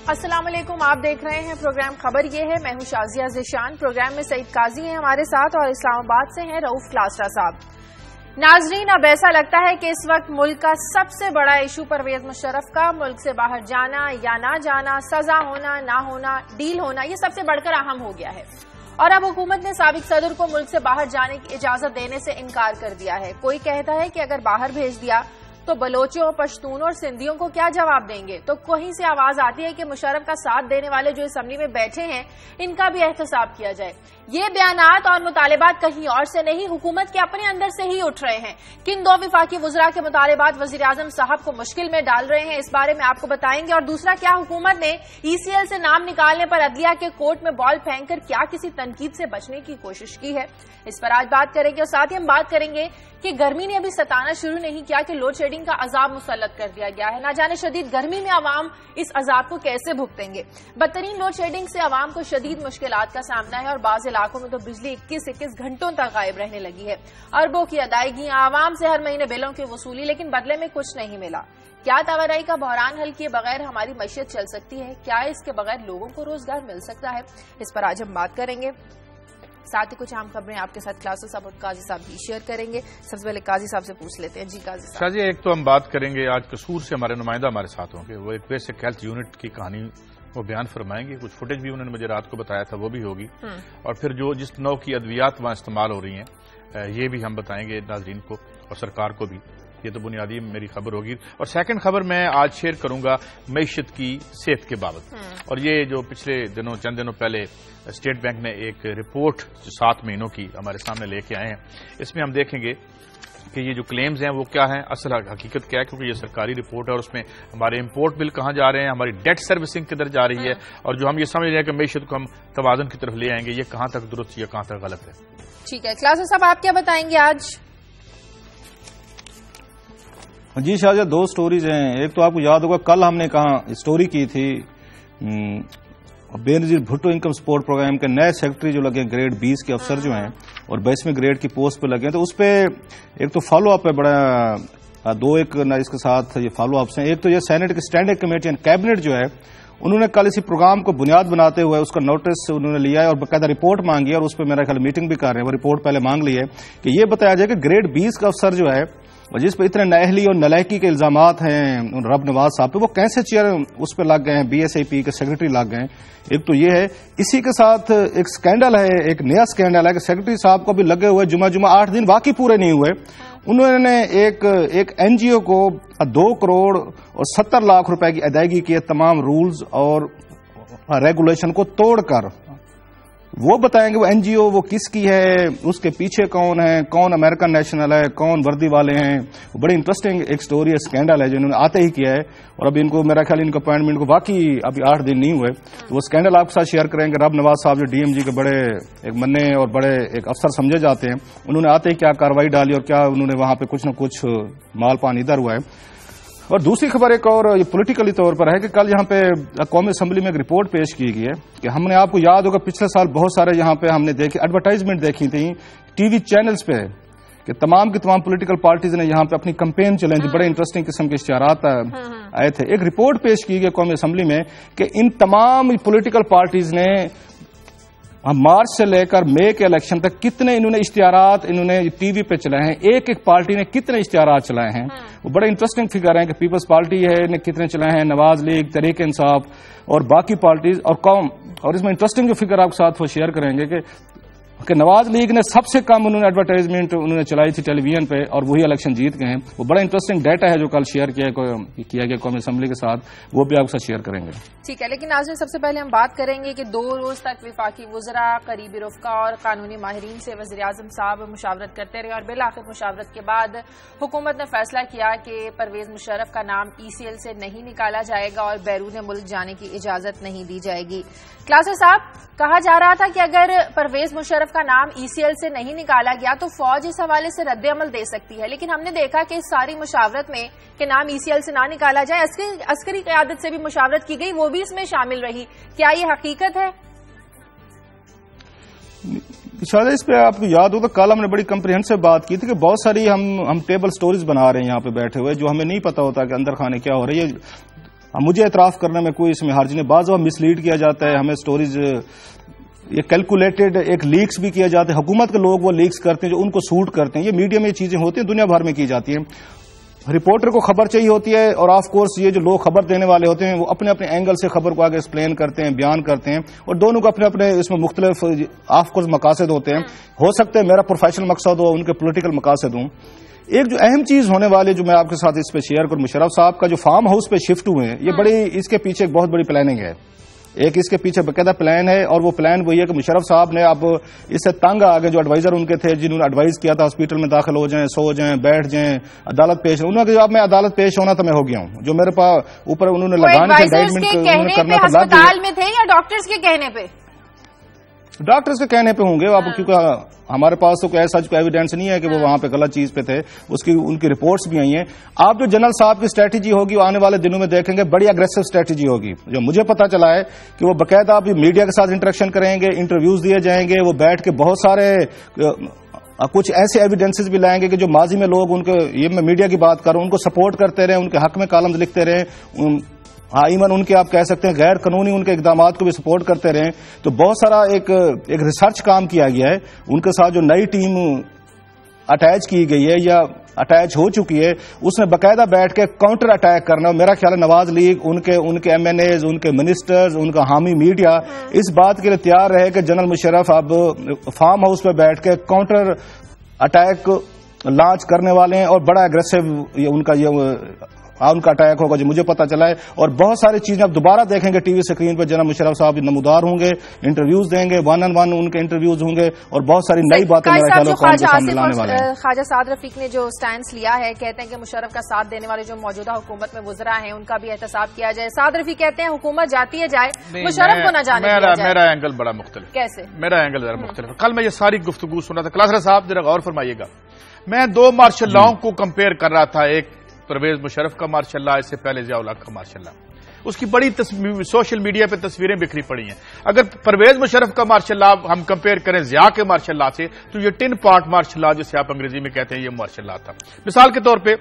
السلام علیکم، آپ دیکھ رہے ہیں پروگرام خبر یہ ہے۔ میں ہوں شازیہ ذیشان۔ پروگرام میں سعید قاضی ہیں ہمارے ساتھ اور اسلام آباد سے ہیں رؤف کلاسرا صاحب۔ ناظرین، اب ایسا لگتا ہے کہ اس وقت ملک کا سب سے بڑا ایشو پرویز مشرف کا ملک سے باہر جانا یا نہ جانا، سزا ہونا نہ ہونا، ڈیل ہونا، یہ سب سے بڑھ کر اہم ہو گیا ہے۔ اور اب حکومت نے سابق صدر کو ملک سے باہر جانے کی اجازت دینے سے انکار کر دیا ہے۔ کوئی کہتا ہے کہ اگر باہر بھیج دیا تو بلوچوں، پشتونوں اور سندھیوں کو کیا جواب دیں گے؟ تو کہیں سے آواز آتی ہے کہ مشرف کا ساتھ دینے والے جو اسمبلی میں بیٹھے ہیں ان کا بھی احتساب کیا جائے۔ یہ بیانات اور مطالبات کہیں اور سے نہیں، حکومت کے اپنے اندر سے ہی اٹھ رہے ہیں۔ کن دو وفاقی وزراء کے مطالبات وزیراعظم صاحب کو مشکل میں ڈال رہے ہیں، اس بارے میں آپ کو بتائیں گے۔ اور دوسرا، کیا حکومت نے ای سی ایل سے نام نکالنے پر عدلیہ کے کورٹ میں بال پھینک کر کیا کسی تنقید سے بچنے کی کوشش کی ہے؟ اس پر آج بات کریں گے۔ اور ساتھ ہی ہم بات کریں گے کہ گرمی نے ابھی ستانا شروع نہیں کیا کہ لوڈ شیڈنگ کا عذاب مسلط کر دیا گیا ہے۔ نہ جانے شدید گرمی میں عوام اس عذاب کو کیسے بھگتیں گے۔ بدترین لوڈ شیڈنگ سے عوام کو شدید مشکلات کا سامنا ہے اور بعض علاقوں میں تو بجلی 21 گھنٹوں تک غائب رہنے لگی ہے۔ اربوں کی ادائیگیاں، عوام سے ہر مہینے بلوں کی وصولی، لیکن بدلے میں کچھ نہیں ملا۔ کیا توانائی کا بحران حل کیے بغیر ہماری معیشت چل سکتی ہے؟ کیا اس کے بغیر لوگوں کو روزگار مل سکتا ہے؟ اس پر آج ہم بات کریں گے۔ ساتھ ہی کچھ اہم خبریں آپ کے ساتھ کلاسز صاحب اور قاضی صاحب بھی شیئر کریں گے۔ سب سے پہلے قاضی صاحب سے پوچھ لیتے ہیں۔ جی قاضی صاحب۔ شاہ جی، ایک تو ہم بات کریں گے آج قصور سے ہمارے نمائندہ ہمارے ساتھ ہوں گے، وہ ایک بیسک ہیلتھ یونٹ کی کہانی وہ بیان فرمائیں گے۔ کچھ فوٹیج بھی انہوں نے مجھے رات کو بتایا تھا، وہ بھی ہوگی۔ اور پھر جو جس نوع کی ادویات وہاں استعمال ہو رہی ہیں یہ بھی ہم بتائیں گے ناظرین کو اور سرکار کو بھی۔ یہ تو بنیادی میری خبر ہوگی۔ اور سیکنڈ خبر میں آج شیئر کروں گا معیشت کی صحت کے بابت۔ اور یہ جو پچھلے دنوں چند دنوں پہلے اسٹیٹ بینک نے ایک رپورٹ 7 مہینوں کی ہمارے سامنے لے کے آئے ہیں، اس میں ہم دیکھیں گے کہ یہ جو کلیمز ہیں وہ کیا ہیں، اصل حقیقت کیا ہے، کیونکہ یہ سرکاری رپورٹ ہے اور اس میں ہمارے امپورٹ بل کہاں جا رہے ہیں، ہماری ڈیٹ سروسنگ کدھر جا رہی ہے، اور جو ہم یہ سمجھ رہے ہیں کہ معیشت کو ہم توازن کی طرف لے آئیں گے، یہ کہاں تک درست یا کہاں تک غلط ہے۔ ٹھیک ہے کلاسز صاحب، آپ کیا بتائیں گے آج؟ جی شاہجہ، 2 سٹوریز ہیں۔ ایک تو آپ کو یاد ہوگا کل ہم نے کہاں سٹوری کی تھی، بے نظیر بھٹو انکم سپورٹ پروگرام کے نئے سیکرٹری جو لگے گریڈ 20 کے افسر جو ہیں اور 22ویں گریڈ کی پوسٹ پہ لگے ہیں، تو اس پہ ایک تو فالو اپ ہے بڑا، 2 ایک اس کے ساتھ یہ فالو اپس ہیں۔ ایک تو یہ سینٹ کی اسٹینڈنگ کمیٹی اینڈ کیبنٹ جو ہے، انہوں نے کل اسی پروگرام کو بنیاد بناتے ہوئے اس کا نوٹس انہوں نے لیا ہے اور باقاعدہ رپورٹ مانگی ہے، اور اس پہ میرا خیال میٹنگ بھی کر رہے ہیں۔ وہ رپورٹ پہلے مانگ لی ہے کہ یہ بتایا جائے کہ گریڈ 20 کا افسر جو ہے جس پہ اتنے نااہلی اور نالائکی کے الزامات ہیں رب نواز صاحب پہ، وہ کیسے چیئر اس پہ لگ گئے ہیں، بی ایس آئی پی کے سیکرٹری لگ گئے ہیں۔ ایک تو یہ ہے، اسی کے ساتھ ایک سکینڈل ہے، ایک نیا سکینڈل ہے کہ سیکرٹری صاحب کو بھی لگے ہوئے جمعہ 8 دن واقعی پورے نہیں ہوئے، انہوں نے ایک این جی او کو 2 کروڑ اور 70 لاکھ روپے کی ادائیگی کی ہے، تمام رولز اور ریگولیشن کو توڑ کر۔ وہ بتائیں گے وہ این جی او وہ کس کی ہے، اس کے پیچھے کون ہے، کون امریکن نیشنل ہے، کون وردی والے ہیں۔ بڑی انٹرسٹنگ ایک سٹوری ہے، سکینڈل ہے جو انہوں نے آتے ہی کیا ہے، اور ابھی ان کو میرا خیال ان کو اپائنٹمنٹ کو واقعی ابھی 8 دن نہیں ہوئے، تو وہ سکینڈل آپ کے ساتھ شیئر کریں گے۔ رب نواز صاحب جو ڈی ایم جی کے بڑے ایک مننے اور بڑے ایک افسر سمجھے جاتے ہیں، انہوں نے آتے ہی کیا کارروائی ڈالی اور کیا انہوں نے وہاں پہ کچھ نہ کچھ مال پانی ادھر ہوا ہے۔ اور دوسری خبر ایک اور یہ پولیٹیکلی طور پر ہے کہ کل یہاں پہ قومی اسمبلی میں ایک رپورٹ پیش کی گئی ہے کہ ہم نے، آپ کو یاد ہوگا پچھلے سال بہت سارے یہاں پہ ہم نے دیکھی ایڈورٹائزمنٹ دیکھی تھی ٹی وی چینلز پہ کہ تمام کی تمام پولیٹیکل پارٹیز نے یہاں پہ اپنی کمپین چلائیں، بڑے انٹرسٹنگ قسم کے اشتہارات آئے تھے۔ ایک رپورٹ پیش کی گئی قومی اسمبلی میں کہ ان تمام پولیٹیکل پارٹیز نے مارچ سے لے کر مئی کے الیکشن تک کتنے انہوں نے اشتہارات انہوں نے ٹی وی پہ چلائے ہیں، ایک پارٹی نے کتنے اشتہارات چلائے ہیں۔ وہ بڑے انٹرسٹنگ فگر ہیں کہ پیپلز پارٹی ہے نے کتنے چلائے ہیں، نواز لیگ، تحریک انصاف اور باقی پارٹیز اور قوم۔ اور اس میں انٹرسٹنگ جو فگر آپ کے ساتھ وہ شیئر کریں گے کہ نواز لیگ نے سب سے کم انہوں نے ایڈورٹائزمنٹ انہوں نے چلائی تھی ٹیلی ویژن پہ اور وہی الیکشن جیت گئے ہیں۔ وہ بڑا انٹرسٹنگ ڈیٹا ہے جو کل شیئر کیا گیا قومی اسمبلی کے ساتھ، وہ بھی آپ کے ساتھ شیئر کریں گے۔ ٹھیک ہے، لیکن ناظرین سب سے پہلے ہم بات کریں گے کہ 2 روز تک وفاقی وزراء، قریبی رفقا اور قانونی ماہرین سے وزیراعظم صاحب مشاورت کرتے رہے اور بالآخر مشاورت کے بعد حکومت نے فیصلہ کیا کہ پرویز مشرف کا نام ای سی ایل سے نہیں نکالا جائے گا اور بیرون ملک جانے کی اجازت نہیں دی جائے گی۔ کلاسر صاحب، کہا جا رہا تھا کہ اگر پرویز مشرف کا نام ای سی ایل سے نہیں نکالا گیا تو فوج اس حوالے سے رد عمل دے سکتی ہے، لیکن ہم نے دیکھا کہ اس ساری مشاورت میں کہ نام ای سی ایل سے نہ نکالا جائے، عسکری قیادت سے بھی مشاورت کی گئی، وہ بھی اس میں شامل رہی۔ کیا یہ حقیقت ہے؟ شاید اس پہ آپ کو یاد ہوگا کل ہم نے بڑی کمپریہنسو بات کی تھی کہ بہت ساری ہم ٹیبل سٹوریز بنا رہے ہیں یہاں پہ بیٹھے ہوئے جو ہمیں نہیں پتا ہوتا کہ اندر خانے کیا ہو رہی ہے۔ مجھے اعتراف کرنے میں کوئی اس میں حرج نہیں. بعض مس لیڈ کیا جاتا ہے, ہمیں سٹوریز یہ کیلکولیٹڈ ایک لیکس بھی کیا جاتا ہے, حکومت کے لوگ وہ لیکس کرتے ہیں جو ان کو سوٹ کرتے ہیں. یہ میڈیا میں یہ چیزیں ہوتی ہیں, دنیا بھر میں کی جاتی ہیں. رپورٹر کو خبر چاہیے ہوتی ہے, اور آف کورس یہ جو لوگ خبر دینے والے ہوتے ہیں وہ اپنے اپنے اینگل سے خبر کو آگے ایکسپلین کرتے ہیں, بیان کرتے ہیں, اور دونوں کو اپنے اپنے اس میں مختلف آف کورس مقاصد ہوتے ہیں. ہو سکتا ہے میرا پروفیشنل مقصد ہو, ان کے پولیٹیکل مقاصد ہوں. ایک جو اہم چیز ہونے والی جو میں آپ کے ساتھ اس پہ شیئر کروں, مشرف صاحب کا جو فارم ہاؤس پہ شفٹ ہوئے ہیں, یہ بڑی اس کے پیچھے ایک بہت بڑی پلاننگ ہے. ایک اس کے پیچھے باقاعدہ پلان ہے, اور وہ پلان وہی ہے کہ مشرف صاحب نے اب اس سے تنگ آگے جو ایڈوائزر ان کے تھے, جنہوں نے ایڈوائز کیا تھا ہاسپٹل میں داخل ہو جائیں, سو جائیں, بیٹھ جائیں, عدالت پیش, انہوں نے کہا اب میں عدالت پیش ہونا تو میں ہو گیا ہوں. جو میرے پاس اوپر انہوں نے لگانے سے انڈائٹمنٹ کرنا تھا, ہسپتال میں تھے یا ڈاکٹرز کے کہنے پہ؟ ڈاکٹرز کے کہنے پہ ہوں گے اب, کیونکہ ہمارے پاس تو ایسا کوئی ایویڈینس نہیں ہے کہ وہ وہاں پہ غلط چیز پہ تھے. ان کی رپورٹس بھی آئی ہیں. آپ جو جنرل صاحب کی اسٹریٹجی ہوگی وہ آنے والے دنوں میں دیکھیں گے, بڑی اگریسو اسٹریٹجی ہوگی. جو مجھے پتا چلا ہے کہ وہ باقاعدہ آپ میڈیا کے ساتھ انٹریکشن کریں گے, انٹرویوز دیے جائیں گے, وہ بیٹھ کے بہت سارے کچھ ایسے ایویڈینسز بھی لائیں گے کہ جو ماضی میں لوگ ان کے, یہ میں میڈیا کی بات کر رہا ہوں, ان کو سپورٹ کرتے رہے, ان کے حق میں کالمز لکھتے رہے, ایون ان کے آپ کہہ سکتے ہیں غیر قانونی ان کے اقدامات کو بھی سپورٹ کرتے رہے. تو بہت سارا ایک ریسرچ کام کیا گیا ہے. ان کے ساتھ جو نئی ٹیم اٹیچ کی گئی ہے یا اٹیچ ہو چکی ہے, اس نے باقاعدہ بیٹھ کے کاؤنٹر اٹیک کرنا. میرا خیال ہے نواز لیگ, ان کے ایم این ایز, ان کے منسٹرز, ان کا حامی میڈیا اس بات کے لیے تیار رہے کہ جنرل مشرف اب فارم ہاؤس پہ بیٹھ کے کاؤنٹر اٹیک لانچ کرنے والے ہیں, اور بڑا اگریسو ان کا اٹیک ہوگا جو مجھے پتا چلا ہے. اور بہت ساری چیزیں آپ دوبارہ دیکھیں گے ٹی وی اسکرین پہ, جناب مشرف صاحب نمودار ہوں گے, انٹرویوز دیں گے, 1-on-1 ان کے انٹرویوز ہوں گے, اور بہت ساری نئی باتیں میرے خیال میں قوم کے سامنے لانے والے ہیں. خواجہ سعد رفیق نے جو سٹینس لیا ہے, کہتے ہیں کہ مشرف کا ساتھ دینے والے جو موجودہ حکومت میں وزراء ہیں ان کا بھی احتساب کیا جائے. سعد رفیق کہتے ہیں حکومت جاتی ہے جائے, مشرف کو نہ جانے دیا جائے. میرا اینگل بڑا مختلف. کیسے؟ میرا اینگل ذرا مختلف. کل میں یہ ساری گفتگو سنا تھا. کلاسرا صاحب ذرا غور فرمائیے گا, میں 2 مارشل لاؤں کو کمپیئر کر رہا تھا. ایک پرویز مشرف کا مارشل لا, اس سے پہلے ضیاء الحق کا مارشل لا. اس کی بڑی سوشل میڈیا پہ تصویریں بکھری پڑی ہیں. اگر پرویز مشرف کا مارشل لا ہم کمپیئر کریں ضیاء کے مارشل لا سے, تو یہ 10 پارٹ مارشل لا جسے آپ انگریزی میں کہتے ہیں, یہ مارشل لا تھا. مثال کے طور پہ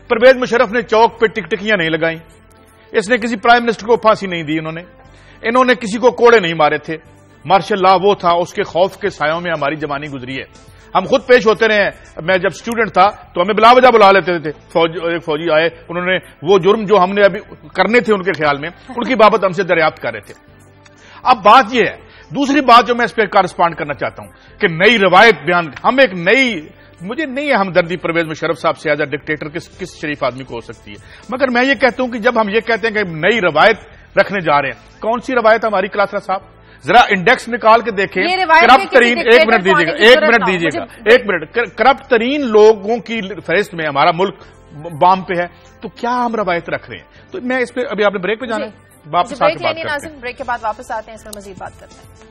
پرویز مشرف نے چوک پہ ٹکٹکیاں نہیں لگائیں, اس نے کسی پرائم منسٹر کو پھانسی نہیں دی, انہوں نے کسی کو کوڑے نہیں مارے تھے. مارشل لا وہ تھا, اس کے خوف کے سایوں میں ہماری جوانی گزری ہے. ہم خود پیش ہوتے رہے ہیں. میں جب اسٹوڈنٹ تھا تو ہمیں بلا وجہ بلا لیتے تھے. ایک فوجی آئے, انہوں نے وہ جرم جو ہم نے ابھی کرنے تھے ان کے خیال میں, ان کی بابت ہم سے دریافت کر رہے تھے. اب بات یہ ہے, دوسری بات جو میں اس پہ کارسپانڈ کرنا چاہتا ہوں کہ نئی روایت بیان, ہم ایک نئی, مجھے نہیں ہے ہمدردی پرویز مشرف صاحب سے ایز اے ڈکٹیٹر کس شریف آدمی کو ہو سکتی ہے, مگر میں یہ کہتا ہوں کہ جب ہم یہ کہتے ہیں کہ نئی روایت رکھنے جا رہے ہیں, کون سی روایت ہماری کلاسرا صاحب ذرا انڈیکس نکال کے دیکھیں. کرپٹ ترین, ایک منٹ کرپٹ ترین لوگوں کی فہرست میں ہمارا ملک بام پہ ہے, تو کیا ہم روایت رکھ رہے ہیں؟ تو میں اس پہ ابھی آپ نے بریک پہ جانا ہے, واپس آ کے بات کرتے ہیں. بریک کے بعد واپس آتے ہیں, اس پر مزید بات کرتے ہیں.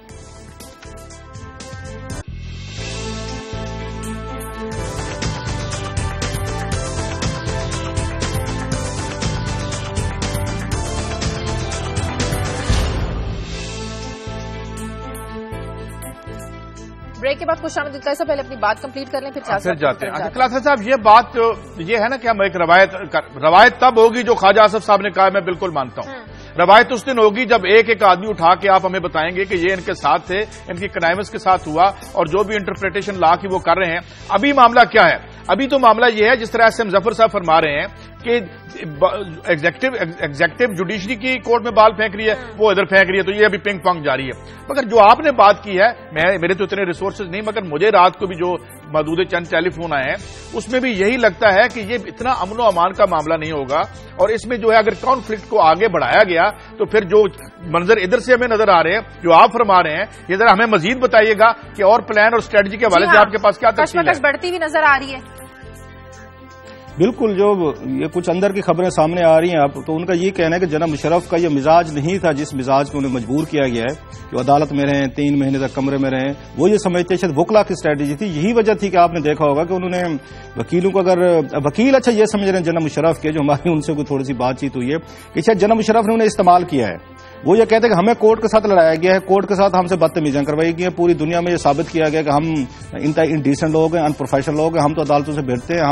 بریک کے بعد خوش آمدید سے پہلے اپنی بات کمپلیٹ کر لیں, پھر جاتے ہیں. کلاسرا صاحب یہ بات یہ ہے نا کہ ہم ایک روایت تب ہوگی جو خواجہ آصف صاحب نے کہا, میں بالکل مانتا ہوں. روایت اس دن ہوگی جب ایک آدمی اٹھا کے آپ ہمیں بتائیں گے کہ یہ ان کے ساتھ تھے, ان کی کنائمس کے ساتھ ہوا, اور جو بھی انٹرپریٹیشن لا کی وہ کر رہے ہیں. ابھی معاملہ کیا ہے؟ ابھی تو معاملہ یہ ہے جس طرح ایس ایم ظفر صاحب فرما رہے ہیں کہ ایگزیکٹو جوڈیشری کی کورٹ میں بال پھینک رہی ہے, وہ ادھر پھینک رہی ہے, تو یہ ابھی پنگ پونگ جاری ہے. مگر جو آپ نے بات کی ہے, میرے تو اتنے ریسورسز نہیں, مگر مجھے رات کو بھی جو محدود چند ٹیلی فون آئے ہیں اس میں بھی یہی لگتا ہے کہ یہ اتنا امن و امان کا معاملہ نہیں ہوگا, اور اس میں جو ہے اگر کانفلکٹ کو آگے بڑھایا گیا تو پھر جو منظر ادھر سے ہمیں نظر آ رہے ہیں, جو آپ فرما رہے ہیں, یہ ذرا ہمیں مزید بتائیے گا کہ اور پلان اور اسٹریٹجی کے حوالے سے آپ کے پاس کیا تفصیل ہے؟ بڑھتی ہوئی نظر آ رہی ہے. بالکل, جو یہ کچھ اندر کی خبریں سامنے آ رہی ہیں اب, تو ان کا یہ کہنا ہے کہ جناب مشرف کا یہ مزاج نہیں تھا جس مزاج کو انہیں مجبور کیا گیا ہے کہ وہ عدالت میں رہیں, 3 مہینے تک کمرے میں رہیں. وہ یہ سمجھتے شاید وکلا کی اسٹریٹجی تھی. یہی وجہ تھی کہ آپ نے دیکھا ہوگا کہ انہوں نے وکیلوں کو, اگر وکیل اچھا یہ سمجھ رہے ہیں جناب مشرف کے, جو ہماری ان سے کوئی تھوڑی سی بات چیت ہوئی ہے کہ شاید جناب مشرف نے انہیں استعمال کیا ہے. وہ یہ کہتے ہیں کہ ہمیں کورٹ کے ساتھ لڑایا گیا ہے, کورٹ کے ساتھ ہم سے بدتمیزیاں کروائی گئی ہیں, پوری دنیا میں یہ ثابت کیا گیا کہ ہم انڈیسنٹ لوگ ہیں, ان پروفیشنل لوگ ہیں, ہم تو عدالتوں سے بھیجتے ہیں,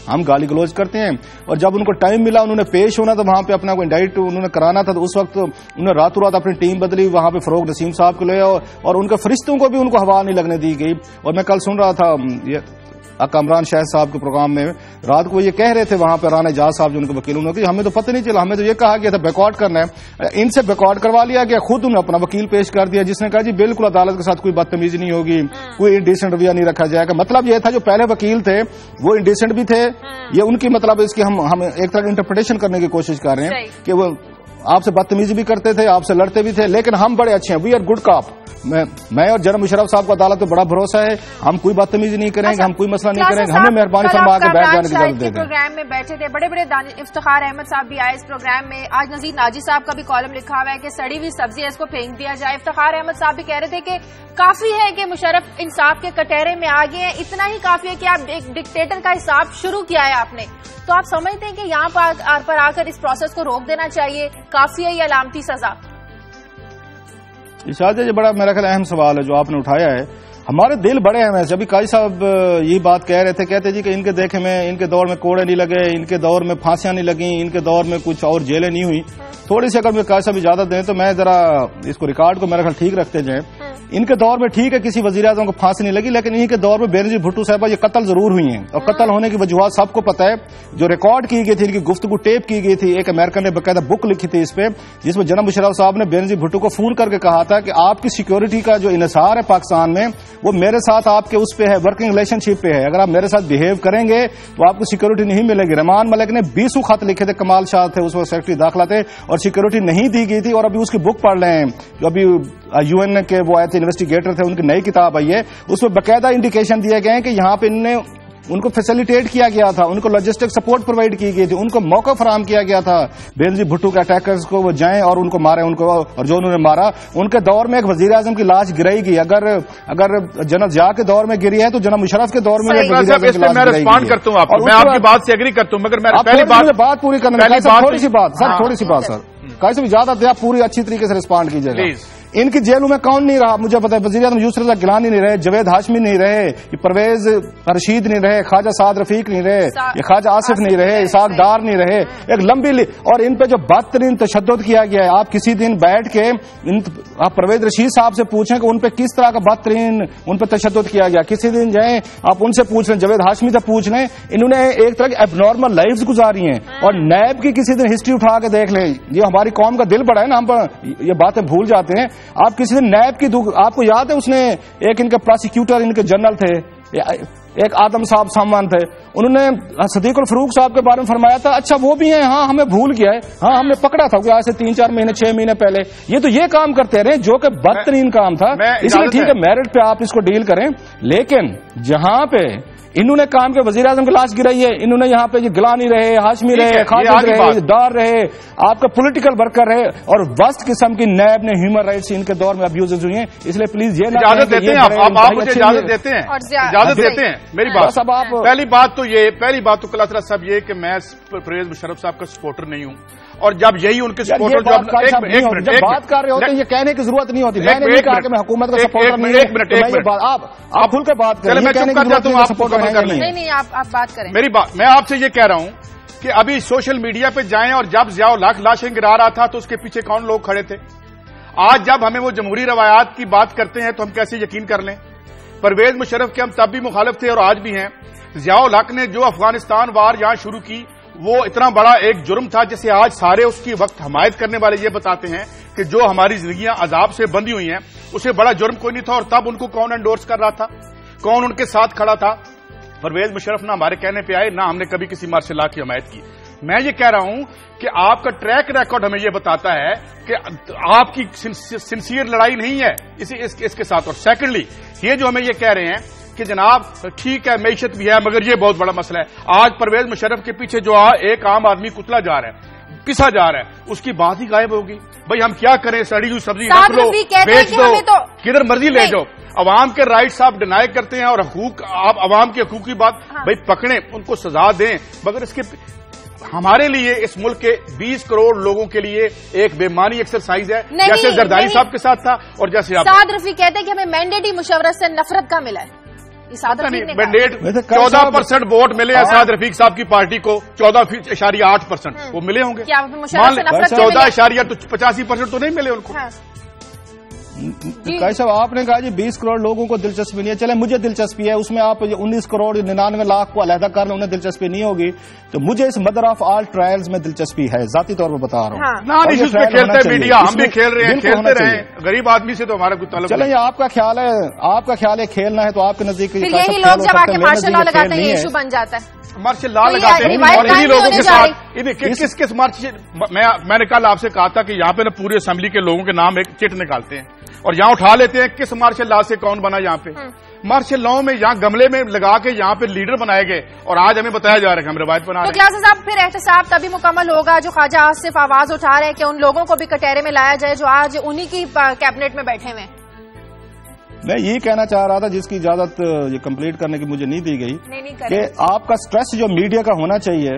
ہم گالی گلوچ کرتے ہیں. اور جب ان کو ٹائم ملا انہوں نے پیش ہونا تو وہاں پہ اپنا کوئی انڈائٹ انہوں نے کرانا تھا, تو اس وقت انہوں نے راتوں رات اپنی ٹیم بدلی, وہاں پہ فروغ نسیم صاحب کو لے, اور ان کے فرشتوں کو بھی ان کو ہوا نہیں لگنے دی گئی. اور میں کل سن رہا تھا کامران شاہ صاحب کے پروگرام میں رات کو یہ کہہ رہے تھے وہاں پہ رانا اعجاز صاحب جو ان کے وکیل, انہوں نے کہ ہمیں تو پتہ نہیں چلا, ہمیں تو یہ کہا گیا تھا بیکاٹ کرنا ہے, ان سے بیکاٹ کروا لیا گیا, خود انہوں نے اپنا وکیل پیش کر دیا جس نے کہا جی بالکل عدالت کے ساتھ کوئی بدتمیزی نہیں ہوگی, کوئی انڈیسنٹ رویہ نہیں رکھا جائے گا. مطلب یہ تھا جو پہلے وکیل تھے وہ انڈیسنٹ بھی تھے, یہ ان کی مطلب اس کی ہم ایک طرح انٹرپریٹیشن کرنے کی کوشش کر رہے ہیں کہ وہ آپ سے بدتمیزی بھی کرتے تھے, آپ سے لڑتے بھی تھے, لیکن ہم بڑے اچھے ہیں, وی آر گڈ کاپ. میں اور جنرل مشرف صاحب کو عدالت پہ بڑا بھروسہ ہے, ہم کوئی بدتمیزی نہیں کریں گے, ہم کوئی مسئلہ نہیں کریں گے, ہمیں مہربانی فرما کے بیٹھ جانے کی اجازت دے دیں. پروگرام میں بیٹھے تھے بڑے بڑے افتخار احمد صاحب بھی آئے اس پروگرام میں, آج نذیر ناجی صاحب کا بھی کالم لکھا ہوا ہے کہ سڑی ہوئی سبزی ہے اس کو پھینک دیا جائے. افتخار احمد صاحب بھی کہہ رہے تھے کہ کافی ہے کہ مشرف انصاف کے کٹہرے میں آ گئے ہیں, اتنا ہی کافی ہے کہ آپ ایک ڈکٹیٹر کا حساب شروع کیا ہے آپ نے, تو آپ سمجھتے ہیں کہ یہاں پر آ کر اس پروسیس کو روک دینا چاہیے, کافی ہے یہ علامتی سزا؟ اشاد یہ بڑا میرا خیال اہم سوال ہے جو آپ نے اٹھایا ہے. ہمارے دل بڑے ہیں ویسے. ابھی قاضی صاحب یہ بات کہہ رہے تھے, کہتے جی کہ ان کے دیکھے میں ان کے دور میں کوڑے نہیں لگے, ان کے دور میں پھانسیاں نہیں لگیں, ان کے دور میں کچھ اور جیلیں نہیں ہوئی. تھوڑی سی اگر مجھے قاضی صاحب اجازت دیں تو میں ذرا اس کو ریکارڈ کو میرا خیال ٹھیک رکھتے جائیں. ان کے دور میں ٹھیک ہے کسی وزیر اعظم کو پھانسی نہیں لگی, لیکن انہی کے دور میں بینظیر بھٹو صاحبہ یہ قتل ضرور ہوئی ہیں, اور قتل ہونے کی وجوہات سب کو پتہ ہے. جو ریکارڈ کی گئی تھی ان کی گفتگو ٹیپ کی گئی تھی, ایک امریکن نے باقاعدہ بک لکھی تھی اس پہ, جس میں جناب مشرف صاحب نے بینظیر بھٹو کو فون کر کے کہا تھا کہ آپ کی سیکیورٹی کا جو انحصار ہے پاکستان میں وہ میرے ساتھ آپ کے اس پہ ہے, ورکنگ ریلیشن شپ پہ ہے, اگر آپ میرے ساتھ بہیو کریں گے تو آپ کو سیکیورٹی نہیں ملے گی. رحمان ملک نے 20 خط لکھے تھے, کمال شاہ تھے اس وقت سیکرٹری داخلہ تھے, اور سیکیورٹی نہیں دی گئی تھی. اور ابھی اس کی بک پڑھ رہے ہیں جو ابھی یو این کے وہ آئے تھے انویسٹیگیٹر تھے, ان کی نئی کتاب آئی ہے, اس میں باقاعدہ انڈیکیشن دیے گئے ہیں کہ یہاں پہ ان کو فیسیلیٹیٹ کیا گیا تھا, ان کو لاجسٹک سپورٹ پرووائڈ کی گئی تھی, ان کو موقع فراہم کیا گیا تھا بینظیر بھٹو کے اٹیکرز کو وہ جائیں اور ان کو ماریں, ان کو, اور جو انہوں نے مارا ان کے دور میں ایک وزیر اعظم کی لاش گرائی گئی. اگر جنرل ضیاء کے دور میں گری ہے تو جنرل مشرف کے دور میں میں ریسپونڈ کرتا ہوں, میں آپ کی بات سے ایگری کرتا ہوں, مگر میں پہلی بات پوری کرنا, تھوڑی سی بات سر, تھوڑی سی بات سر, قاضی صاحب اجازت ہے آپ پوری اچھی طریقے سے ریسپونڈ کیجیے گا. ان کی جیلوں میں کون نہیں رہا مجھے پتا ہے, وزیر اعظم یوسف رضا گیلانی نہیں رہے, جوید ہاشمی نہیں رہے, یہ پرویز رشید نہیں رہے, خواجہ سعد رفیق نہیں رہے, یہ خواجہ آصف نہیں رہے, اسحاق ڈار نہیں رہے, ایک لمبی اور ان پہ جو بدترین تشدد کیا گیا ہے. آپ کسی دن بیٹھ کے آپ پرویز رشید صاحب سے پوچھیں کہ ان پہ کس طرح کا بدترین ان پہ تشدد کیا گیا, کسی دن جائیں آپ ان سے پوچھ لیں, جوید ہاشمی سے پوچھ لیں, انہوں نے ایک طرح کی اب نارمل لائفز گزاری ہیں. اور نیب کی کسی دن ہسٹری اٹھا کے دیکھ لیں, یہ ہماری قوم کا دل بڑا ہے نا, ہم یہ باتیں بھول جاتے ہیں. آپ کسی دن نیب کی آپ کو یاد ہے اس نے ایک ان کے پراسیکیوٹر ان کے جنرل تھے, ایک آدم صاحب سامان تھے, انہوں نے صدیق الفروق صاحب کے بارے میں فرمایا تھا اچھا وہ بھی ہیں, ہاں ہمیں بھول گیا ہے, ہاں ہم نے پکڑا تھا آج سے 3-4 مہینے 6 مہینے پہلے. یہ تو یہ کام کرتے رہے جو کہ بدترین کام تھا. اس لیے ٹھیک ہے میرٹ پہ آپ اس کو ڈیل کریں, لیکن جہاں پہ انہوں نے کام کے وزیر اعظم کی لاش گرائی ہے, انہوں نے یہاں پہ یہ گیلانی رہے, ہاشمی رہے, خالد رہے, ڈار رہے, آپ کا پولیٹیکل ورکر رہے, اور وسط قسم کی نیب نے ہیومن رائٹس ان کے دور میں ابیوز ہوئی ہیں. اس لیے پلیز یہ اجازت دیتے ہیں آپ مجھے اجازت دیتے ہیں, اجازت دیتے ہیں میری بات. پہلی بات تو کلاترا صاحب یہ کہ میں پرویز مشرف صاحب کا سپورٹر نہیں ہوں, اور جب یہی ان کے سپورٹر جب بات کر رہے ہوتے ہیں یہ کہنے کی ضرورت نہیں ہوتی. میں نے نہیں کہا کہ میں حکومت کا سپورٹر نہیں ہوں, آپ کھل کے بات کریں, نہیں آپ بات کریں. میری بات میں آپ سے یہ کہہ رہا ہوں کہ ابھی سوشل میڈیا پہ جائیں, اور جب ضیاء الحق لاشیں گرا رہا تھا تو اس کے پیچھے کون لوگ کھڑے تھے. آج جب ہمیں وہ جمہوری روایات کی بات کرتے ہیں تو ہم کیسے یقین کر لیں. پرویز مشرف کے ہم تب بھی مخالف تھے اور آج بھی ہیں. ضیاء الحق نے جو افغانستان وار یہاں شروع کی وہ اتنا بڑا ایک جرم تھا جسے آج سارے اس کی وقت حمایت کرنے والے یہ بتاتے ہیں کہ جو ہماری زندگیاں عذاب سے بندھی ہوئی ہیں اسے بڑا جرم کوئی نہیں تھا. اور تب ان کو کون انڈورس کر رہا تھا, کون ان کے ساتھ کھڑا تھا؟ پرویز مشرف نہ ہمارے کہنے پہ آئے, نہ ہم نے کبھی کسی مارشل لا کی حمایت کی. میں یہ کہہ رہا ہوں کہ آپ کا ٹریک ریکارڈ ہمیں یہ بتاتا ہے کہ آپ کی سنسیئر لڑائی نہیں ہے اس کے ساتھ. اور سیکنڈلی یہ جو ہمیں یہ کہہ رہے ہیں کہ جناب ٹھیک ہے معیشت بھی ہے مگر یہ بہت بڑا مسئلہ ہے. آج پرویز مشرف کے پیچھے جو ایک عام آدمی کتلا جا رہا ہے, پسا جا رہا ہے, اس کی بات ہی غائب ہوگی. بھائی ہم کیا کریں, سڑی ہوئی سبزی رکھ لو, بیچ دو, کدھر مرضی لے جاؤ. عوام کے رائٹس آپ ڈینائی کرتے ہیں اور حقوق, آپ عوام کے حقوق کی بات بھائی پکڑیں, ان کو سزا دیں, مگر اس کے ہمارے لیے اس ملک کے 20 کروڑ لوگوں کے لیے ایک بےمانی ایکسرسائز ہے، جیسے زرداری صاحب کے ساتھ تھا اور جیسے سعد رفیق کہتے ہیں کہ ہمیں مینڈیٹری مشاورت سے نفرت کا ملا ہے. مینڈیٹ 14% ووٹ ملے ہیں سعد رفیق صاحب کی پارٹی کو، 14.8% وہ ملے ہوں گے. 14.85% تو نہیں ملے ان کو. قاضی صاحب آپ نے کہا جی 20 کروڑ لوگوں کو دلچسپی نہیں ہے، چلے مجھے دلچسپی ہے اس میں، آپ 19 کروڑ 99 لاکھ کو علیحدہ کرنے انہیں دلچسپی نہیں ہوگی، تو مجھے اس مدر آف آل ٹرائلز میں دلچسپی ہے، ذاتی طور پر بتا رہا ہوں. نان ایشوز پہ کھیلتے ہیں میڈیا، ہم بھی کھیل رہے ہیں، کھیلتے رہے. غریب آدمی سے تو ہمارا کوئی تعلق نہیں. چلیں یہ آپ کا خیال ہے، آپ کا خیال ہے کھیلنا ہے تو آپ کے نزدیک یہی لوگ جب آ کے مارشل لا لگاتے ہیں ایشو بن جاتا ہے. مارشل لا لگاتے ہیں اور انہی لوگوں کے ساتھ کس مارچ. میں نے کل آپ سے کہا تھا کہ یہاں پہ نا پوری اسمبلی کے لوگوں کے نام ایک چٹ نکالتے ہیں اور یہاں اٹھا لیتے ہیں کس مارشل لا سے کون بنا. یہاں پہ مارشل لا میں یہاں گملے میں لگا کے یہاں پہ لیڈر بنائے گئے اور آج ہمیں بتایا جا رہا ہے کہ ہم روایت بنا رہے ہیں. تو کلاس صاحب پھر احتساب تبھی مکمل ہوگا جو خواجہ آصف آواز اٹھا رہے ہیں کہ ان لوگوں کو بھی کٹہرے میں لایا جائے جو آج انہی کی کیبنٹ میں بیٹھے ہوئے. میں یہ کہنا چاہ رہا تھا جس کی اجازت یہ کمپلیٹ کرنے کی مجھے نہیں دی گئی کہ آپ کا سٹریس جو میڈیا کا ہونا چاہیے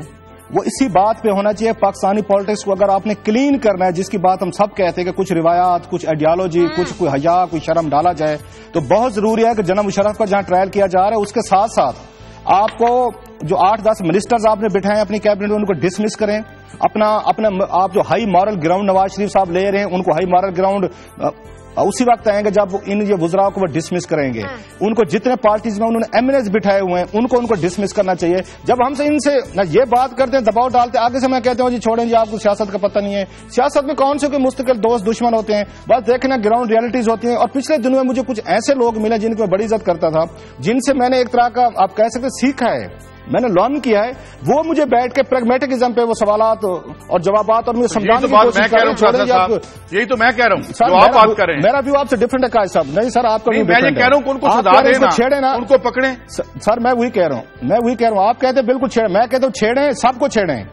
وہ اسی بات پہ ہونا چاہیے. پاکستانی پالیٹکس کو اگر آپ نے کلین کرنا ہے، جس کی بات ہم سب کہتے ہیں کہ کچھ روایات، کچھ آئیڈیالوجی، کچھ کوئی حیا، کوئی شرم ڈالا جائے، تو بہت ضروری ہے کہ جناب مشرف کا جہاں ٹرائل کیا جا رہا ہے اس کے ساتھ ساتھ آپ کو جو 8-10 منسٹرز آپ نے بٹھائے ہیں اپنی کیبنٹ میں ان کو ڈسمس کریں. اپنا آپ جو high moral ground Nawaz Sharif صاحب لے رہے ہیں ان کو ہائی مارل گراؤنڈ اسی وقت آئیں گے جب ان یہ وزراء کو وہ ڈسمس کریں گے. ان کو جتنے پارٹیز میں انہوں نے ایمنیز بٹھائے ہوئے ہیں ان کو ڈسمس کرنا چاہیے. جب ہم سے ان سے یہ بات کرتے ہیں، دباؤ ڈالتے ہیں، آگے سے میں کہتا ہوں جی چھوڑیں جی آپ کو سیاست کا پتہ نہیں ہے. سیاست میں کون سے کوئی مستقل دوست دشمن ہوتے ہیں، بس دیکھنا گراؤنڈ ریئلٹیز ہوتی ہیں. اور پچھلے دنوں میں مجھے کچھ ایسے لوگ ملے جن کی میں بڑی عزت کرتا تھا، جن سے میں نے ایک طرح کا آپ کہہ سکتے سیکھا ہے، میں نے لرن کیا ہے. وہ مجھے بیٹھ کے پریگمیٹکزم پہ وہ سوالات اور جوابات اور مجھے سمجھانے کی کوشش کر رہے ہیں. یہی تو میں کہہ رہا ہوں جو آپ بات کر رہے ہیں. میرا ویو آپ سے ڈفرنٹ ہے قائد صاحب. نہیں سر آپ کا میں یہ کہہ رہا ہوں کہ ان کو سزا دینا، چھیڑیں نا، ان کو پکڑیں. سر میں وہی کہہ رہا ہوں آپ کہتے ہیں بالکل چھیڑیں، میں کہتا ہوں چھیڑیں، سب کو چھیڑیں.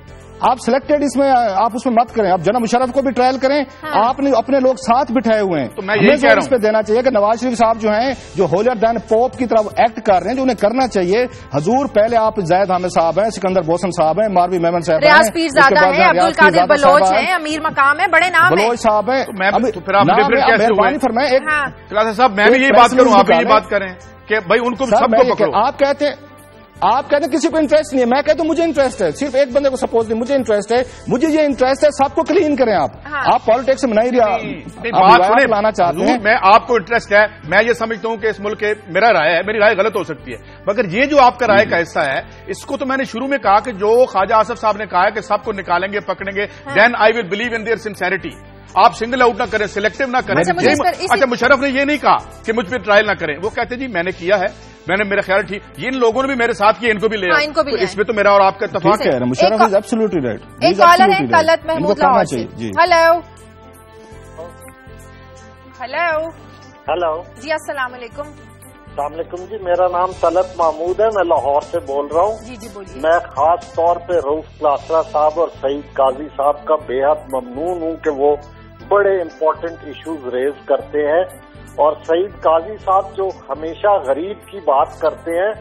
آپ سلیکٹڈ اس میں آپ اس میں مت کریں. آپ جناب مشرف کو بھی ٹرائل کریں. آپ نے اپنے لوگ ساتھ بٹھائے ہوئے ہیں. تو میں یہی کہہ رہا ہوں اس پہ دینا چاہیے کہ نواز شریف صاحب جو ہیں جو ہولر دین پوپ کی طرف ایکٹ کر رہے ہیں، جو انہیں کرنا چاہیے. حضور پہلے آپ زید حامد صاحب ہیں، سکندر بوسن صاحب ہیں، ماروی میمن صاحب ہیں، ریاض پیرزادہ ہیں، عبدالقادر بلوچ ہیں، امیر مقام ہے، بڑے نام ہیں، بلوچ صاحب ہیں. مہربانی فرمائیں کلاس صاحب میں بھی یہی بات کروں، آپ یہی بات کریں کہ بھائی ان کو سب کو پکڑو. آپ کہتے ہیں کسی کو انٹرسٹ نہیں ہے، میں کہتا ہوں مجھے انٹرسٹ ہے. صرف ایک بندے کو سپوز نہیں، مجھے انٹرسٹ ہے، مجھے یہ انٹرسٹ ہے سب کو کلین کریں. آپ پالیٹکس میں نہیں لانا چاہتے ہیں. میں آپ کو انٹرسٹ ہے، میں یہ سمجھتا ہوں کہ اس ملک کے میرا رائے ہے، میری رائے غلط ہو سکتی ہے، مگر یہ جو آپ کا رائے کا حصہ ہے اس کو تو میں نے شروع میں کہا کہ جو خواجہ آصف صاحب نے کہا ہے کہ سب کو نکالیں گے پکڑیں گے، دین آئی ول بلیو ان دیئر سنسیئرٹی. آپ سنگل آؤٹ نہ کریں، سلیکٹو نہ کریں. اچھا مشرف نے یہ نہیں کہا کہ مجھ پہ ٹرائل نہ کریں، وہ کہتے جی میں نے کیا ہے، میں نے میرا خیال ٹھیک، ان لوگوں نے بھی میرے ساتھ کیا، ان کو بھی لے آؤ. اس میں تو میرا اور آپ کا اتفاق ہے. Musharraf is absolutely right. ایک کالر ہے طلعت محمود لاہور سے. ہلو جی السلام علیکم. السلام علیکم جی، میرا نام طلعت محمود ہے، میں لاہور سے بول رہا ہوں. جی بولیے. میں خاص طور پہ رؤف کلاسرا صاحب اور سعید قاضی صاحب کا بے حد ممنون ہوں کہ وہ بڑے امپورٹنٹ ایشوز ریز کرتے ہیں. اور سعید قاضی صاحب جو ہمیشہ غریب کی بات کرتے ہیں،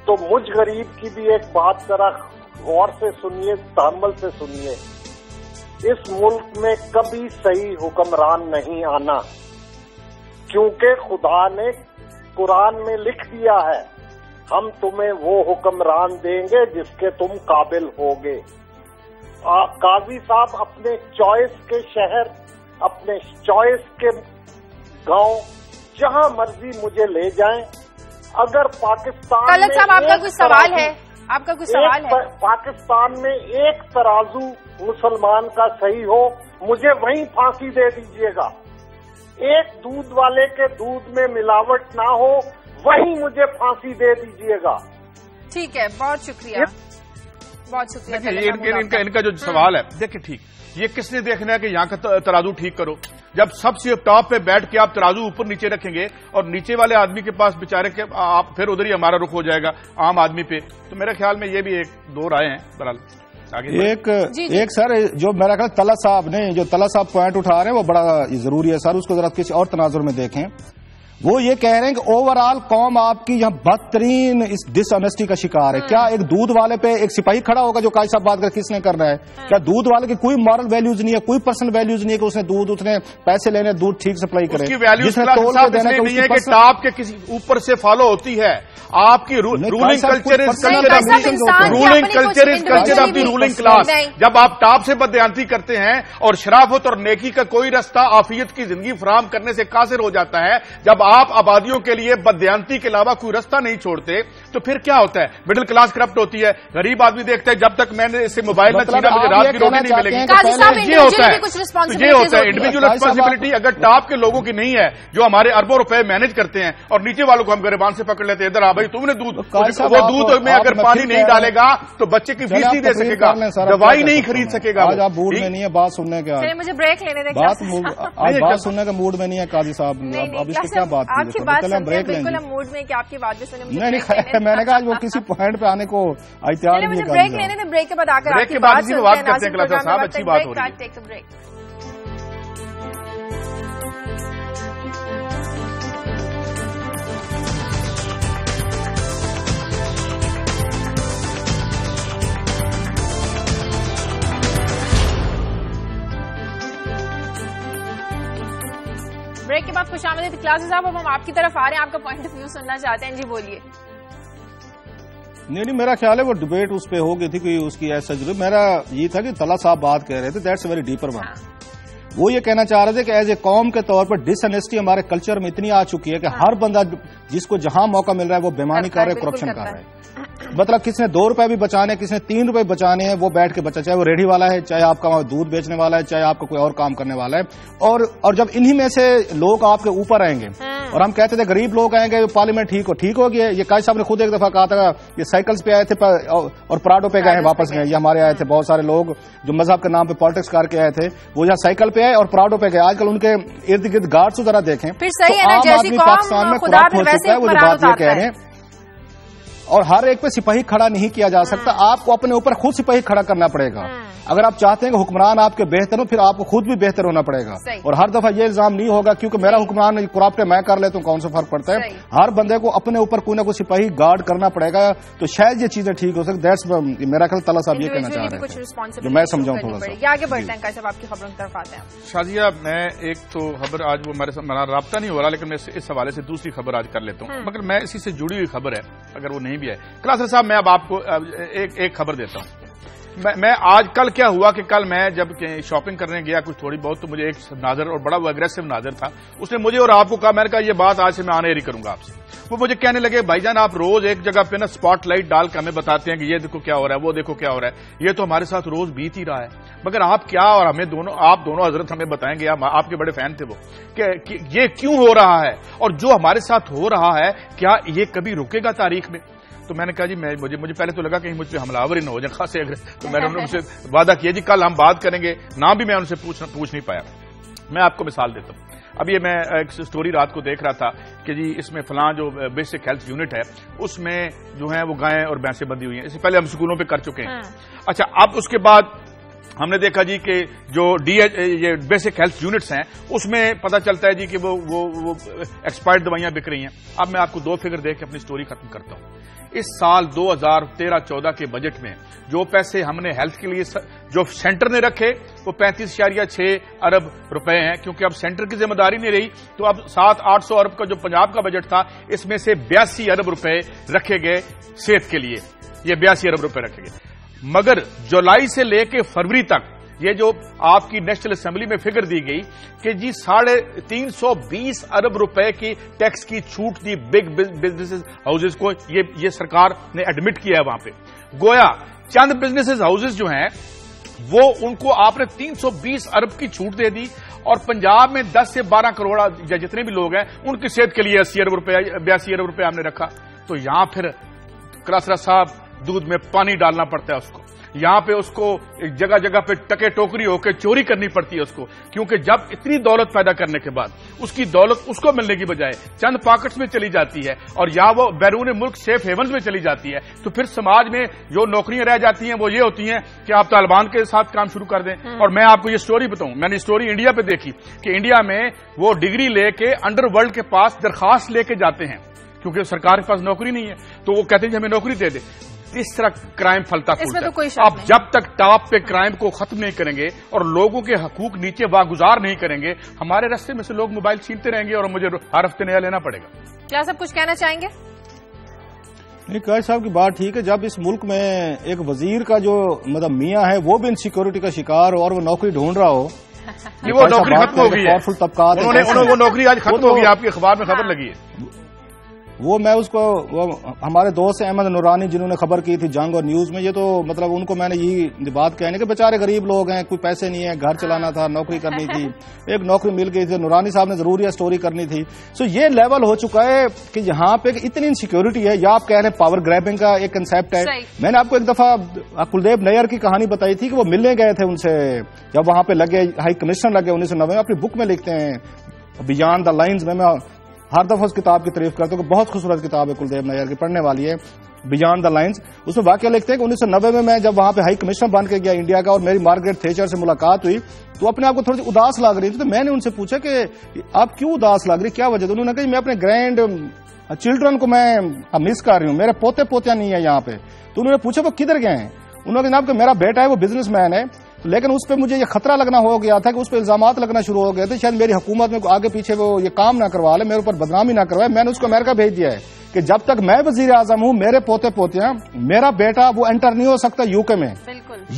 تو مجھ غریب کی بھی ایک بات ذرا غور سے سنیے، تحمل سے سنیے. اس ملک میں کبھی صحیح حکمران نہیں آنا، کیونکہ خدا نے قرآن میں لکھ دیا ہے ہم تمہیں وہ حکمران دیں گے جس کے تم قابل ہوگے. قاضی صاحب اپنے چوائس کے شہر، اپنے چوائس کے گاؤں، جہاں مرضی مجھے لے جائیں. اگر پاکستان طلعت صاحب آپ کا کوئی سوال ہے؟ آپ کا کوئی سوال ہے؟ پاکستان میں ایک ترازو مسلمان کا صحیح ہو، مجھے وہیں پھانسی دے دیجیے گا. ایک دودھ والے کے دودھ میں ملاوٹ نہ ہو، وہیں مجھے پھانسی دے دیجیے گا. ٹھیک ہے، بہت شکریہ، بہت شکریہ. ان کا جو سوال ہے دیکھیں، ٹھیک یہ کس نے دیکھنا ہے کہ یہاں کا ترازو ٹھیک کرو؟ جب سب سے ٹاپ پہ بیٹھ کے آپ ترازو اوپر نیچے رکھیں گے اور نیچے والے آدمی کے پاس بےچارے کے آپ پھر ادھر ہی ہمارا رخ ہو جائے گا عام آدمی پہ. تو میرے خیال میں یہ بھی ایک دو رائے ہیں. بہرحال ایک سر جو میرا خیال طلعت صاحب پوائنٹ اٹھا رہے ہیں وہ بڑا ضروری ہے سر، اس کو ذرا کسی اور تناظر میں دیکھیں. وہ یہ کہہ رہے ہیں کہ اوور آل قوم آپ کی یہاں بدترین اس ڈس آنیسٹی کا شکار ہے. کیا ایک دودھ والے پہ ایک سپاہی کھڑا ہوگا جو قاضی صاحب بات کر کس نے کرنا ہے؟ کیا دودھ والے کی کوئی مارل ویلیوز نہیں ہے, کوئی پرسنل ویلیوز نہیں ہے کہ اس نے دودھ اتنے پیسے لینے دودھ ٹھیک سپلائی کرے؟ جس میں تول کے دینا نہیں ہے کہ ٹاپ کے کسی اوپر سے فالو ہوتی ہے. آپ کی ruling culture of the ruling class. جب آپ ٹاپ سے بددیانتی کرتے ہیں اور شرافت اور نیکی کا کوئی رستہ عافیت کی زندگی فراہم کرنے سے قاصر ہو جاتا ہے, جب آپ آبادیوں کے لیے بددیانتی کے علاوہ کوئی رستہ نہیں چھوڑتے تو پھر کیا ہوتا ہے؟ مڈل کلاس کرپٹ ہوتی ہے, غریب آدمی دیکھتا ہے جب تک میں نے اس سے موبائل نہ چھینا مجھے رات کی روٹی نہیں ملے گی. یہ ہوتا ہے انڈیویجول ریسپانسبلٹی. اگر ٹاپ کے لوگوں کی نہیں ہے جو ہمارے اربوں روپے مینج کرتے ہیں اور نیچے والوں کو ہم گریبان سے پکڑ لیتے ہیں, ادھر آ بھائی تم نے دودھ, وہ دودھ میں اگر پانی نہیں ڈالے گا تو بچے کی فیس نہیں دے سکے گا, دوائی نہیں خرید سکے گا. آج آپ موڈ میں نہیں ہے بات سننے کے, مجھے بریک لینے دیں. آج بات سننے کا موڈ میں نہیں ہے قاضی صاحب. اب اس کو کیا بات کی بریک لیں گے؟ موڈ میں کہ آپ کی بات بھی سنیں. نہیں, میں نے کہا وہ کسی پوائنٹ پہ آنے کو تیار نہیں ہے. بریک لینے دیں, بریک کے بعد آ کر بریک کے بعد بات کرتے ہیں. کلاس صاحب اچھی بات ہو رہی ہے. بریک کے بعد خوش آمدید کلاس صاحب. اب ہم آپ کی طرف آ رہے ہیں, آپ کا پوائنٹ آف ویو سننا چاہتے ہیں. جی بولیے. نہیں, میرا خیال ہے وہ ڈبیٹ اس پہ ہو گئی تھی کہ اس کی ایسا ضرور. میرا یہ تھا کہ طلعت صاحب بات کہہ رہے تھے, that's a very deeper one. وہ یہ کہنا چاہ رہے تھے کہ ایز اے قوم کے طور پر ڈس آنیسٹی ہمارے کلچر میں اتنی آ چکی ہے کہ ہر بندہ جس کو جہاں موقع مل رہا ہے وہ بےمانی کر رہا ہے, کرپشن کر رہا ہے. مطلب کس نے 2 روپے بھی بچانے, کس نے 3 روپے بچانے ہیں, وہ بیٹھ کے بچا, چاہے وہ ریڑھی والا ہے, چاہے آپ کا دودھ بیچنے والا ہے, چاہے آپ کا کوئی اور کام کرنے والا ہے. اور جب انہی میں سے لوگ آپ کے اوپر آئیں گے اور ہم کہتے تھے غریب لوگ آئیں گے پارلیمنٹ ٹھیک ہو گیا. یہ قاضی صاحب نے خود ایک دفعہ کہا تھا یہ سائیکلز پہ آئے تھے اور پراڈو پہ گئے ہیں واپس گئے. یہ ہمارے آئے تھے بہت سارے لوگ جو مذہب کے نام پہ پالیٹکس کر کے آئے تھے, وہ یہاں سائیکل پہ آئے اور پراڈو پہ گئے. آج کل ان کے ارد گرد گارڈز ذرا دیکھیں تو عام آدمی پاکستان میں کرپٹ ہو چکا ہے. وہ جو بات یہ کہہ رہے ہیں, اور ہر ایک پہ سپاہی کھڑا نہیں کیا جا سکتا. آپ کو اپنے اوپر خود سپاہی کھڑا کرنا پڑے گا. اگر آپ چاہتے ہیں کہ حکمران آپ کے بہتر ہو, پھر آپ کو خود بھی بہتر ہونا پڑے گا. اور ہر دفعہ یہ الزام نہیں ہوگا کیونکہ میرا حکمران کرپٹ ہے میں کر لیتا ہوں, کون سا فرق پڑتا ہے. ہر بندے کو اپنے اوپر کوئی نہ کوئی سپاہی گارڈ کرنا پڑے گا, تو شاید یہ چیزیں ٹھیک ہو سکتی. دیٹس میرا خیال طلعت صاحب یہ کہنا چاہ رہے ہیں جو میں سمجھاؤں تھوڑا سا. آگے بڑھتے ہیں کیسے آپ کی خبروں کی طرف آتے ہیں. شازیہ, میں ایک تو خبر آج وہ ہمارے ساتھ رابطہ نہیں ہو رہا, لیکن میں اس حوالے سے دوسری خبر آج کر لیتا ہوں, مگر میں اسی سے جڑی ہوئی خبر ہے اگر وہ نہیں بھی ہے. کلاس صاحب میں اب آپ کو ایک خبر دیتا ہوں. میں آج کل کیا ہوا کہ کل میں جب شاپنگ کرنے گیا کچھ تھوڑی بہت, تو مجھے ایک ناظر اور بڑا وہ اگریسو ناظر تھا, اس نے مجھے اور آپ کو کہا, میں نے کہا یہ بات آج سے میں آنے ہی کروں گا آپ سے. وہ مجھے کہنے لگے بھائی جان آپ روز ایک جگہ پہ نا اسپاٹ لائٹ ڈال کے ہمیں بتاتے ہیں کہ یہ دیکھو کیا ہو رہا ہے, وہ دیکھو کیا ہو رہا ہے, یہ تو ہمارے ساتھ روز بیت ہی رہا ہے, مگر آپ کیا اور آپ دونوں حضرت ہمیں بتائیں گے, آپ کے بڑے فین تھے وہ, کہ یہ کیوں ہو رہا ہے اور جو ہمارے ساتھ ہو رہا ہے کیا یہ کبھی رکے گا تاریخ میں. تو میں نے کہا جی مجھے پہلے تو لگا کہیں مجھ پہ حملہ آور ہی نہ ہو جائے خاصے, تو میں نے ان سے وعدہ کیا جی کل ہم بات کریں گے. نام بھی میں ان سے پوچھ نہیں پایا. میں آپ کو مثال دیتا ہوں. اب یہ میں ایک سٹوری رات کو دیکھ رہا تھا کہ جی اس میں فلاں جو بیسک ہیلتھ یونٹ ہے اس میں جو ہیں وہ گائیں اور بھینسیں بندھی ہوئی ہیں. اس سے پہلے ہم اسکولوں پہ کر چکے ہیں. اچھا, اب اس کے بعد ہم نے دیکھا جی کہ جو یہ بیسک ہیلتھ یونٹس ہیں اس میں پتہ چلتا ہے جی کہ وہ ایکسپائرڈ دوائیاں بک رہی ہیں. اب میں آپ کو 2 فگر دے کے اپنی سٹوری ختم کرتا ہوں. اس سال 2013-14 کے بجٹ میں جو پیسے ہم نے ہیلتھ کے لیے جو سینٹر نے رکھے وہ 35.6 ارب روپے ہیں, کیونکہ اب سینٹر کی ذمہ داری نہیں رہی تو اب 700-800 ارب کا جو پنجاب کا بجٹ تھا اس میں سے 82 ارب روپے رکھے گئے صحت کے لیے. یہ 82 ارب روپے رکھے گئے. مگر جولائی سے لے کے فروری تک یہ جو آپ کی نیشنل اسمبلی میں فگر دی گئی کہ جی 320 ارب روپے کی ٹیکس کی چھوٹ دی بگ بزنس ہاؤسز کو, یہ سرکار نے ایڈمٹ کیا ہے وہاں پہ. گویا چند بزنس ہاؤسز جو ہیں وہ ان کو آپ نے 320 ارب کی چھوٹ دے دی, اور پنجاب میں 10 سے 12 کروڑ یا جتنے بھی لوگ ہیں ان کی صحت کے لیے 80 ارب روپے 82 ارب روپے ہم نے رکھا. تو یہاں پھر کلاسرا صاحب دودھ میں پانی ڈالنا پڑتا ہے اس کو. یہاں پہ اس کو جگہ جگہ پہ ٹکے ٹوکری ہو کے چوری کرنی پڑتی ہے اس کو، کیونکہ جب اتنی دولت پیدا کرنے کے بعد اس کی دولت اس کو ملنے کی بجائے چند پاکٹس میں چلی جاتی ہے اور یا وہ بیرون ملک سیف ہیونز میں چلی جاتی ہے، تو پھر سماج میں جو نوکریاں رہ جاتی ہیں وہ یہ ہوتی ہیں کہ آپ طالبان کے ساتھ کام شروع کر دیں۔ اور میں آپ کو یہ سٹوری بتاؤں، میں نے سٹوری انڈیا پہ دیکھی کہ انڈیا میں وہ ڈگری لے کے انڈر ورلڈ کے پاس درخواست لے کے جاتے ہیں کیونکہ سرکار کے پاس نوکری نہیں ہے، تو وہ کہتے ہیں کہ ہمیں نوکری دے دے۔ اس طرح کرائم پھلتا پھولتا ہے۔ آپ جب تک ٹاپ پہ کرائم کو ختم نہیں کریں گے اور لوگوں کے حقوق نیچے واگزار نہیں کریں گے، ہمارے رستے میں سے لوگ موبائل چھینتے رہیں گے اور مجھے ہر ہفتے نیا لینا پڑے گا۔ کیا سب کچھ کہنا چاہیں گے؟ نہیں، قائد صاحب کی بات ٹھیک ہے، جب اس ملک میں ایک وزیر کا جو مطلب میاں ہے وہ بھی انسیکیورٹی کا شکار ہو اور وہ نوکری ڈھونڈ رہا ہو، وہ نوکری ختم ہو گئی ہے، وہ نوکری آج ختم ہو گئی، آپ کے اخبار میں خبر لگی ہے۔ وہ میں اس کو ہمارے دوست احمد نورانی جنہوں نے خبر کی تھی جنگ اور نیوز میں، یہ تو مطلب ان کو میں نے یہی بات کہنے کہ بیچارے غریب لوگ ہیں، کوئی پیسے نہیں ہے، گھر چلانا تھا، نوکری کرنی تھی، ایک نوکری مل گئی تھی، نورانی صاحب نے ضروری ہے سٹوری کرنی تھی۔ سو یہ لیول ہو چکا ہے کہ یہاں پہ اتنی انسیکیورٹی ہے، یا آپ کہہ رہے ہیں پاور گریبنگ کا ایک کنسیپٹ ہے۔ میں نے آپ کو ایک دفعہ کلدیپ نیر کی کہانی بتائی تھی کہ وہ ملنے گئے تھے ان سے جب وہاں پہ لگے ہائی کمشنر لگے 1990 میں، اپنی بک میں لکھتے ہیں بیانڈ دا لائنز میں ہر دفعہ اس کتاب کی تعریف کرتا ہوں کہ بہت خوبصورت کتاب ہے کلدیپ نیر کی، پڑھنے والی ہے، بیانڈ دا لائنز۔ اس میں واقعہ لکھتے ہیں کہ 1990 میں جب وہاں پہ ہائی کمشنر بن کے گیا انڈیا کا اور میری مارگریٹ تھیچر سے ملاقات ہوئی تو اپنے آپ کو تھوڑی سی اداس لگ رہی تھی، تو میں نے ان سے پوچھا کہ آپ کیوں اداس لگ رہی، کیا وجہ؟ تو انہوں نے کہا میں اپنے گرینڈ چلڈرن کو میں مس کر رہی ہوں، میرے پوتے پوتیاں نہیں ہیں یہاں پہ۔ تو انہوں نے پوچھا وہ کدھر گئے ہیں؟ انہوں نے کہا کہ میرا بیٹا ہے وہ بزنس مین ہے، لیکن اس پہ مجھے یہ خطرہ لگنا ہو گیا تھا کہ اس پہ الزامات لگنا شروع ہو گئے تھے، شاید میری حکومت میں آگے پیچھے وہ یہ کام نہ کروا لے، میرے اوپر بدنامی نہ کروائے۔ میں نے اس کو امریکہ بھیج دیا ہے کہ جب تک میں وزیر اعظم ہوں میرے پوتے پوتیاں، میرا بیٹا وہ انٹر نہیں ہو سکتا یو کے میں۔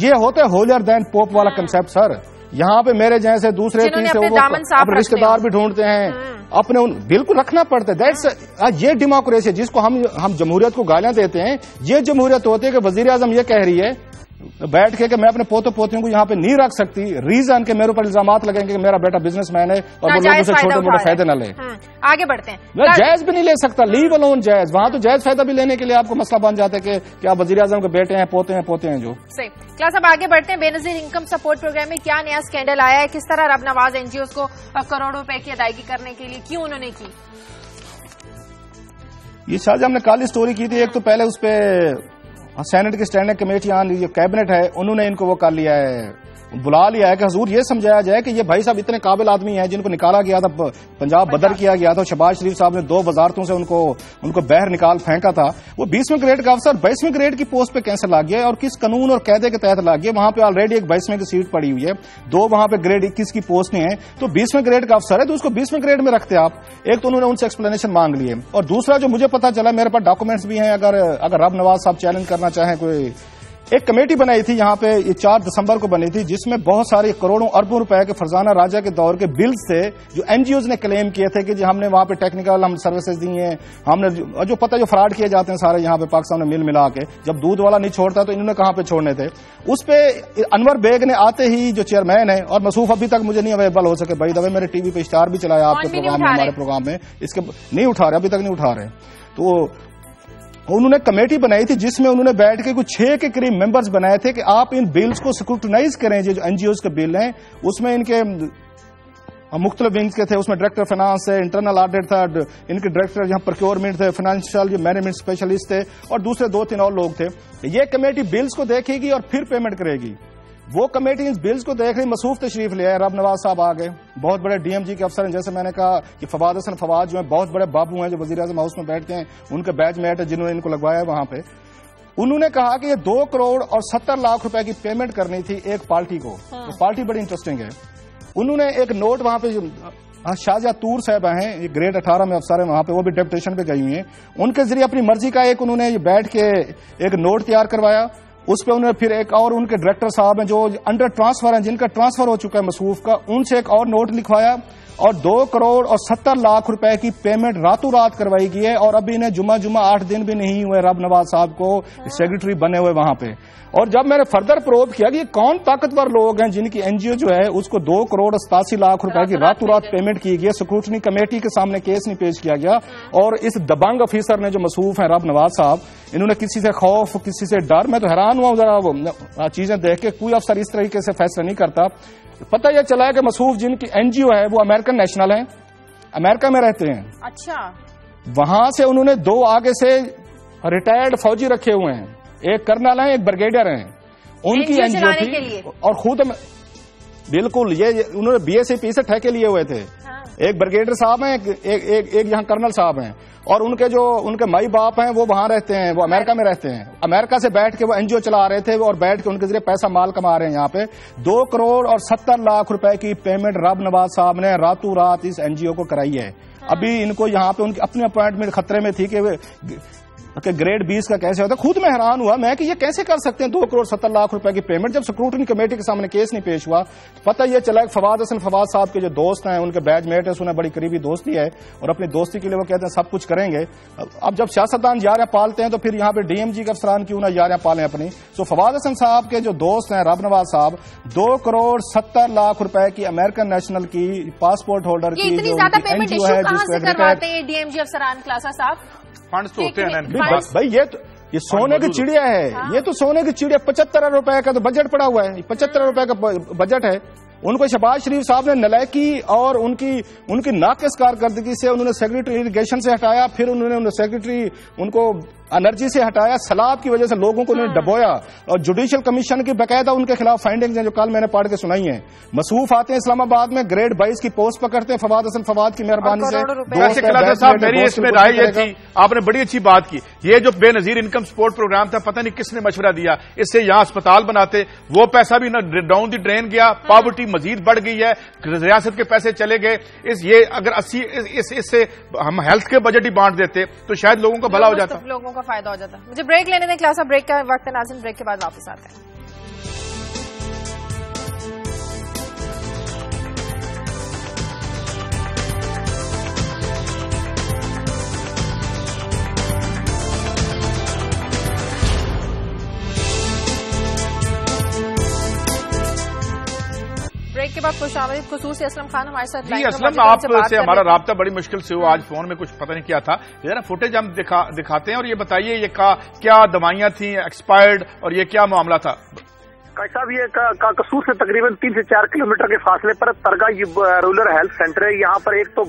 یہ ہوتا ہے ہولیر دین پوپ والا کنسپٹ سر۔ یہاں پہ میرے جیسے دوسرے تیسرے اپنے رشتے دار بھی ڈھونڈتے ہیں، اپنے بالکل رکھنا پڑتا ہے۔ یہ ڈیموکریسی جس کو ہم جمہوریت کو گالیاں دیتے ہیں، یہ جمہوریت ہوتی ہے کہ وزیر اعظم یہ کہہ رہی ہے بیٹھ کے کہ میں اپنے پوتے پوتیوں کو یہاں پہ نہیں رکھ سکتی، ریزن کہ میرے اوپر الزامات لگیں گے کہ میرا بیٹا بزنس مین ہے اور وہ لوگ اسے چھوٹے موٹے فائدے نہ لے۔ آگے بڑھتے ہیں، جائز بھی نہیں لے سکتا، لیو الون جائز، وہاں تو جائز فائدہ بھی لینے کے لیے آپ کو مسئلہ بن جاتا ہے کہ آپ وزیر اعظم کے بیٹے ہیں، پوتے ہیں جو صحیح۔ کلاس اب آگے بڑھتے ہیں، بے نظیر انکم سپورٹ پروگرام میں کیا نیا اسکینڈل آیا ہے؟ کس طرح رب نواز این جی اوز کو کروڑوں روپے کی ادائیگی کرنے کے لیے کیوں انہوں نے کی؟ یہ شاہجہاں ہم نے کل اسٹوری کی تھی، ایک تو پہلے اس پہ سینٹ کی اسٹینڈنگ کمیٹی آن جو کیبنٹ ہے انہوں نے ان کو وہ کر لیا ہے، بلا لیا ہے کہ حضور یہ سمجھایا جائے کہ یہ بھائی صاحب اتنے قابل آدمی ہیں جن کو نکالا گیا تھا، پنجاب بدر کیا گیا تھا، شہباز شریف صاحب نے 2 وزارتوں سے ان کو باہر نکال پھینکا تھا، وہ 20ویں گریڈ کا افسر 22ویں گریڈ کی پوسٹ پہ کیسے لگ گیا اور کس قانون اور قاعدے کے تحت لگ گیا؟ وہاں پہ آلریڈی ایک 22ویں کی سیٹ پڑی ہوئی ہے، 2 وہاں پہ گریڈ 21 کی پوسٹیں ہیں، تو 20ویں گریڈ کا افسر ہے تو اس کو 20ویں گریڈ میں رکھتے آپ۔ ایک تو انہوں نے ان سے ایکسپلینیشن مانگ لیے، اور دوسرا جو مجھے پتا چلا، میرے پاس ڈاکومنٹس بھی ہیں، اگر رب نواز صاحب چیلنج کرنا چاہیں، کوئی ایک کمیٹی بنائی تھی یہاں پہ، یہ 4 دسمبر کو بنی تھی، جس میں بہت سارے کروڑوں اربوں روپے کے فرزانہ راجہ کے دور کے بلز تھے جو این جی اوز نے کلیم کیے تھے کہ ہم نے وہاں پہ ٹیکنیکل ہم سروسز دی ہیں، ہم نے جو پتہ جو فراڈ کیے جاتے ہیں سارے یہاں پہ پاکستان میں ملا کے، جب دودھ والا نہیں چھوڑتا تو انہوں نے کہاں پہ چھوڑنے تھے۔ اس پہ انور بیگ نے آتے ہی جو چیئرمین ہے، اور مصروف ابھی تک مجھے نہیں اویلیبل ہو سکے، بھائی دبے میرے ٹی وی پہ اشتہار بھی چلایا آپ کے پروگرام میں، ہمارے پروگرام میں، اس کے نہیں اٹھا رہے، ابھی تک نہیں اٹھا رہے۔ تو انہوں نے کمیٹی بنائی تھی جس میں انہوں نے بیٹھ کے کچھ 6 کے قریب ممبرز بنائے تھے کہ آپ ان بلز کو سکروٹنائز کریں، جو این جی اوز کے بل ہیں اس میں ان کے مختلف ونگز کے تھے، اس میں ڈائریکٹر فائنانس ہے، انٹرنل آڈٹ تھا، ان کے ڈائریکٹر یہاں پروکیورمنٹ تھے، فائنینشیل جو مینجمنٹ اسپیشلسٹ تھے، اور دوسرے 2-3 اور لوگ تھے۔ یہ کمیٹی بلز کو دیکھے گی اور پھر پیمنٹ کرے گی۔ وہ کمیٹی ان بلز کو دیکھ رہی، مصروف تشریف لے آئے، رب نواز صاحب آ گئے، بہت بڑے ڈی ایم جی کے افسر ہیں، جیسے میں نے کہا کہ فواد حسن فواد جو ہیں بہت بڑے بابو ہیں جو وزیر اعظم ہاؤس میں بیٹھتے ہیں، ان کے بیچ میٹ ہے جنہوں نے ان کو لگوایا ہے وہاں پہ۔ انہوں نے کہا کہ یہ 2 کروڑ اور 70 لاکھ روپے کی پیمنٹ کرنی تھی ایک پارٹی کو۔ وہ پارٹی بڑی انٹرسٹنگ ہے۔ انہوں نے ایک نوٹ وہاں پہ، شاہجہاں تور صاحبہ ہیں، یہ گریڈ 18 میں افسر ہیں وہاں پہ، وہ بھی ڈیپوٹیشن پہ گئی ہوئی ہیں، ان کے ذریعے اپنی مرضی کا ایک انہوں نے بیٹھ کے ایک نوٹ تیار کروایا۔ اس پہ انہوں نے پھر ایک اور ان کے ڈائریکٹر صاحب ہیں جو انڈر ٹرانسفر ہیں، جن کا ٹرانسفر ہو چکا ہے مصروف کا، ان سے ایک اور نوٹ لکھوایا۔ اور 2 کروڑ اور 70 لاکھ روپے کی پیمنٹ راتوں رات کروائی گئی ہے، اور ابھی انہیں جمعہ 8 دن بھی نہیں ہوئے رب نواز صاحب کو سیکرٹری بنے ہوئے وہاں پہ. اور جب میں نے فردر پروب کیا کہ یہ کون طاقتور لوگ ہیں جن کی این جی او جو ہے اس کو 2 کروڑ 87 لاکھ روپے کی راتوں رات پیمنٹ کی گئی ہے، سکروٹنی کمیٹی کے سامنے کیس نہیں پیش کیا گیا، اور اس دبنگ آفیسر نے جو مصروف ہیں رب نواز صاحب، انہوں نے کسی سے خوف کسی سے ڈر، میں تو حیران ہوا ذرا چیزیں دیکھ کے، کوئی افسر اس طریقے سے فیصلہ نہیں کرتا. پتہ یہ چلا ہے کہ مصروف جن کی این جی او ہے وہ امریکن نیشنل ہیں، امریکہ میں رہتے ہیں. اچھا. وہاں سے انہوں نے 2 آگے سے ریٹائرڈ فوجی رکھے ہوئے ہیں، ایک کرنل ہیں ایک بریگیڈیئر ہیں، ان کی این جی او تھی. اور خود بالکل یہ انہوں نے بی ایس ای پی سے ٹھیکے لیے ہوئے تھے. ایک بریگیڈیئر صاحب ہیں ایک یہاں کرنل صاحب ہیں، اور ان کے مائی باپ ہیں وہ وہاں رہتے ہیں، وہ امریکہ میں رہتے ہیں. امریکہ سے بیٹھ کے وہ این جی او چلا رہے تھے اور بیٹھ کے ان کے ذریعے پیسہ مال کما رہے ہیں. یہاں پہ 2 کروڑ اور 70 لاکھ روپے کی پیمنٹ رب نواز صاحب نے راتوں رات اس این جی او کو کرائی ہے. ابھی ان کو یہاں پہ ان کی اپنی اپوائنٹمنٹ خطرے میں تھی کہ گریڈ 20 کا کیسے ہوتا ہے. خود میں حیران ہوا میں کہ یہ کیسے کر سکتے ہیں 2 کروڑ 70 لاکھ روپے کی پیمنٹ جب سکروٹنی کمیٹی کے سامنے کیس نہیں پیش ہوا. پتہ یہ چلا کہ فواد حسن فواد صاحب کے جو دوست ہیں ان کے بیچ میٹ ہے، انہیں بڑی قریبی دوستی ہے اور اپنی دوستی کے لیے وہ کہتے ہیں سب کچھ کریں گے. اب جب سیاستدان یاریاں پالتے ہیں تو پھر یہاں پہ ڈی ایم جی کے افسران کیوں نہ یاریاں پالیں اپنی. سو فواد حسن صاحب کے جو دوست ہیں رب نواز صاحب 2 کروڑ 70 لاکھ روپے کی امریکن نیشنل کی پاسپورٹ ہولڈر کی اتنی زیادہ پیمنٹ ایشو کہاں سے کرواتے ہیں ڈی ایم جی افسران خلاصہ صاحب؟ فنڈز تو ہوتے ہیں بھائی یہ سونے کی چڑیا ہے. یہ تو سونے کی چڑیا 75 ارب روپے کا تو بجٹ پڑا ہوا ہے، 75 ارب روپے کا بجٹ ہے. ان کو شہباز شریف صاحب نے نلائکی اور ان کی ناقص کارکردگی سے انہوں نے سیکرٹری اریگیشن سے ہٹایا، پھر انہوں نے سیکرٹری ان کو انرجی سے ہٹایا، سیلاب کی وجہ سے لوگوں کو انہوں نے ڈبویا، اور جوڈیشل کمیشن کی باقاعدہ ان کے خلاف فائنڈنگز ہیں جو کل میں نے پڑھ کے سنائی ہیں. مصروف آتے ہیں اسلام آباد میں گریڈ 22 کی پوسٹ پکڑتے ہیں فواد حسن فواد کی مہربانی سے. ویسے قلعہ صاحب میری اس میں رائے یہ تھی، آپ نے بڑی اچھی بات کی، یہ جو بے نظیر انکم سپورٹ پروگرام تھا پتہ نہیں کس نے مشورہ دیا، اس سے یہاں اسپتال بناتے، وہ پیسہ بھی ڈاؤن دی ڈرین گیا، پاورٹی مزید بڑھ گئی ہے، ریاست کے پیسے چلے گئے. یہ اگر اس سے ہم ہیلتھ کے بجٹ ہی بانٹ دیتے تو شاید لوگوں کا بھلا ہو جاتا، لوگوں کا فائدہ ہو جاتا. مجھے بریک لینے دیں کلاس، بریک کا وقت ہے ناظرین، بریک کے بعد واپس آتے ہیں. بریک کے بعد خوش آمدید خصوصی اسلم خان ہمارے ساتھ. جی اسلم، آپ سے ہمارا رابطہ بڑی مشکل سے ہوا، آج فون میں کچھ پتہ نہیں کیا تھا، ذرا فوٹیج ہم دکھاتے ہیں اور یہ بتائیے یہ کیا دوائیاں تھیں ایکسپائرڈ اور یہ کیا معاملہ تھا؟ قائد صاحب یہ قصور سے تقریباً 3 سے 4 کلومیٹر کے فاصلے پر ترگا رورل ہیلتھ سینٹر ہے. یہاں پر ایک تو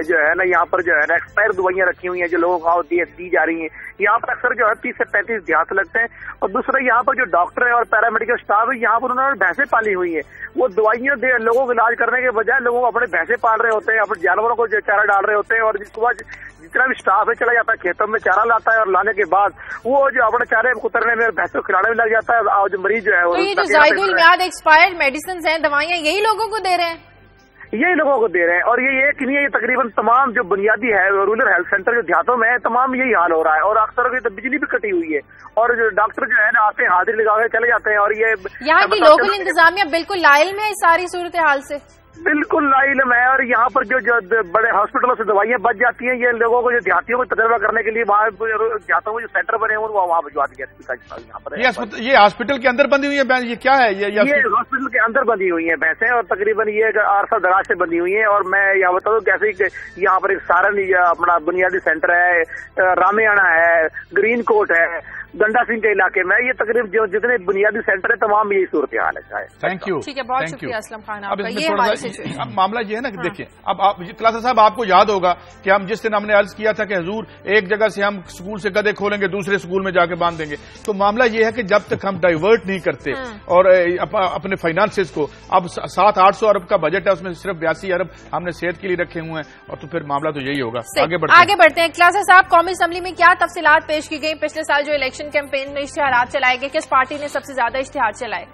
جو ہے نا یہاں پر جو ہے نا ایکسپائر دوائیاں رکھی ہوئی ہیں جو لوگوں کو دی جا رہی ہیں. یہاں پر اکثر جو ہے 30 سے 35 دیہات لگتے ہیں. اور دوسرا یہاں پر جو ڈاکٹر ہے اور پیرامیڈیکل اسٹاف ہے یہاں پر انہوں نے بھینسیں پالی ہوئی ہیں. وہ دوائیاں لوگوں کو علاج کرنے کے بجائے لوگوں کو اپنے بھینسیں پال رہے ہوتے ہیں، اپنے جانوروں کو چارہ ڈال رہے ہوتے ہیں، اور جتنا بھی اسٹاف ہے چلا جاتا ہے کھیتوں میں چارہ لاتا ہے، اور لانے کے بعد وہ جو اپنے چارے کترنے میں بھینسوں کھلانے میں لگ جاتا ہے. اور جو مریض جو ہے زائد المیعاد ایکسپائرڈ میڈیسنز ہیں، دوائیاں یہی لوگوں کو دے رہے ہیں، یہی لوگوں کو دے رہے ہیں. اور یہ ایک نہیں ہے، یہ تقریباً تمام جو بنیادی ہے رورل ہیلتھ سینٹر جو دیہاتوں میں ہے تمام یہی حال ہو رہا ہے. اور اکثر بجلی بھی کٹی ہوئی ہے اور جو ڈاکٹر جو ہے نا آتے ہیں حاضری لگا کے چلے جاتے ہیں. اور یہ یہاں کی لوکل انتظامیہ بالکل لاعلم ہے اس ساری صورتحال سے، بالکل لاعلم ہے. اور یہاں پر جو بڑے ہاسپٹلوں سے دوائیاں بچ جاتی ہیں، یہ لوگوں کو جو دیہاتیوں کو تجربہ کرنے کے لیے وہاں دیہاتوں میں جو سینٹر بنے ہیں وہ وہاں بھجوا دیا. یہاں پر یہ ہاسپٹل کے اندر بندی ہوئی ہے، یہ کیا ہے؟ یہ ہاسپٹل کے اندر بندی ہوئی ہیں بھینسیں، اور تقریباً یہ عرصہ دراز سے بندی ہوئی ہیں. اور میں یہاں بتا دوں کیسے کہ یہاں پر ایک سارن اپنا بنیادی سینٹر ہے، رامیانہ ہے، گرین کوٹ ہے، گنڈا سنگھ کے علاقے میں. یہ تقریباً جو جتنے بنیادی سینٹر ہے تمام یہی صورتحال ہے. Thank you. ٹھیک ہے، بہت شکریہ اسلم خان آپ کا. اب معاملہ یہ ہے نا کہ دیکھیں اب کلاسا صاحب آپ کو یاد ہوگا کہ ہم جس دن ہم نے عرض کیا تھا کہ حضور ایک جگہ سے ہم اسکول سے گدے کھولیں گے دوسرے اسکول میں جا کے باندھ دیں گے، تو معاملہ یہ ہے کہ جب تک ہم ڈائیورٹ نہیں کرتے اور اپنے فائنانسز کو، اب 700-800 ارب کا بجٹ ہے اس میں صرف 82 ارب ہم نے صحت کے لیے رکھے ہوئے ہیں، اور تو پھر معاملہ تو یہی ہوگا. آگے بڑھتے ہیں. کلاسا صاحب، قومی اسمبلی میں کیا تفصیلات پیش کی گئی؟ پچھلے سال جو الیکشن کیمپین میں اشتہارات چلائے گئے، کس پارٹی نے سب سے زیادہ اشتہار چلائے؟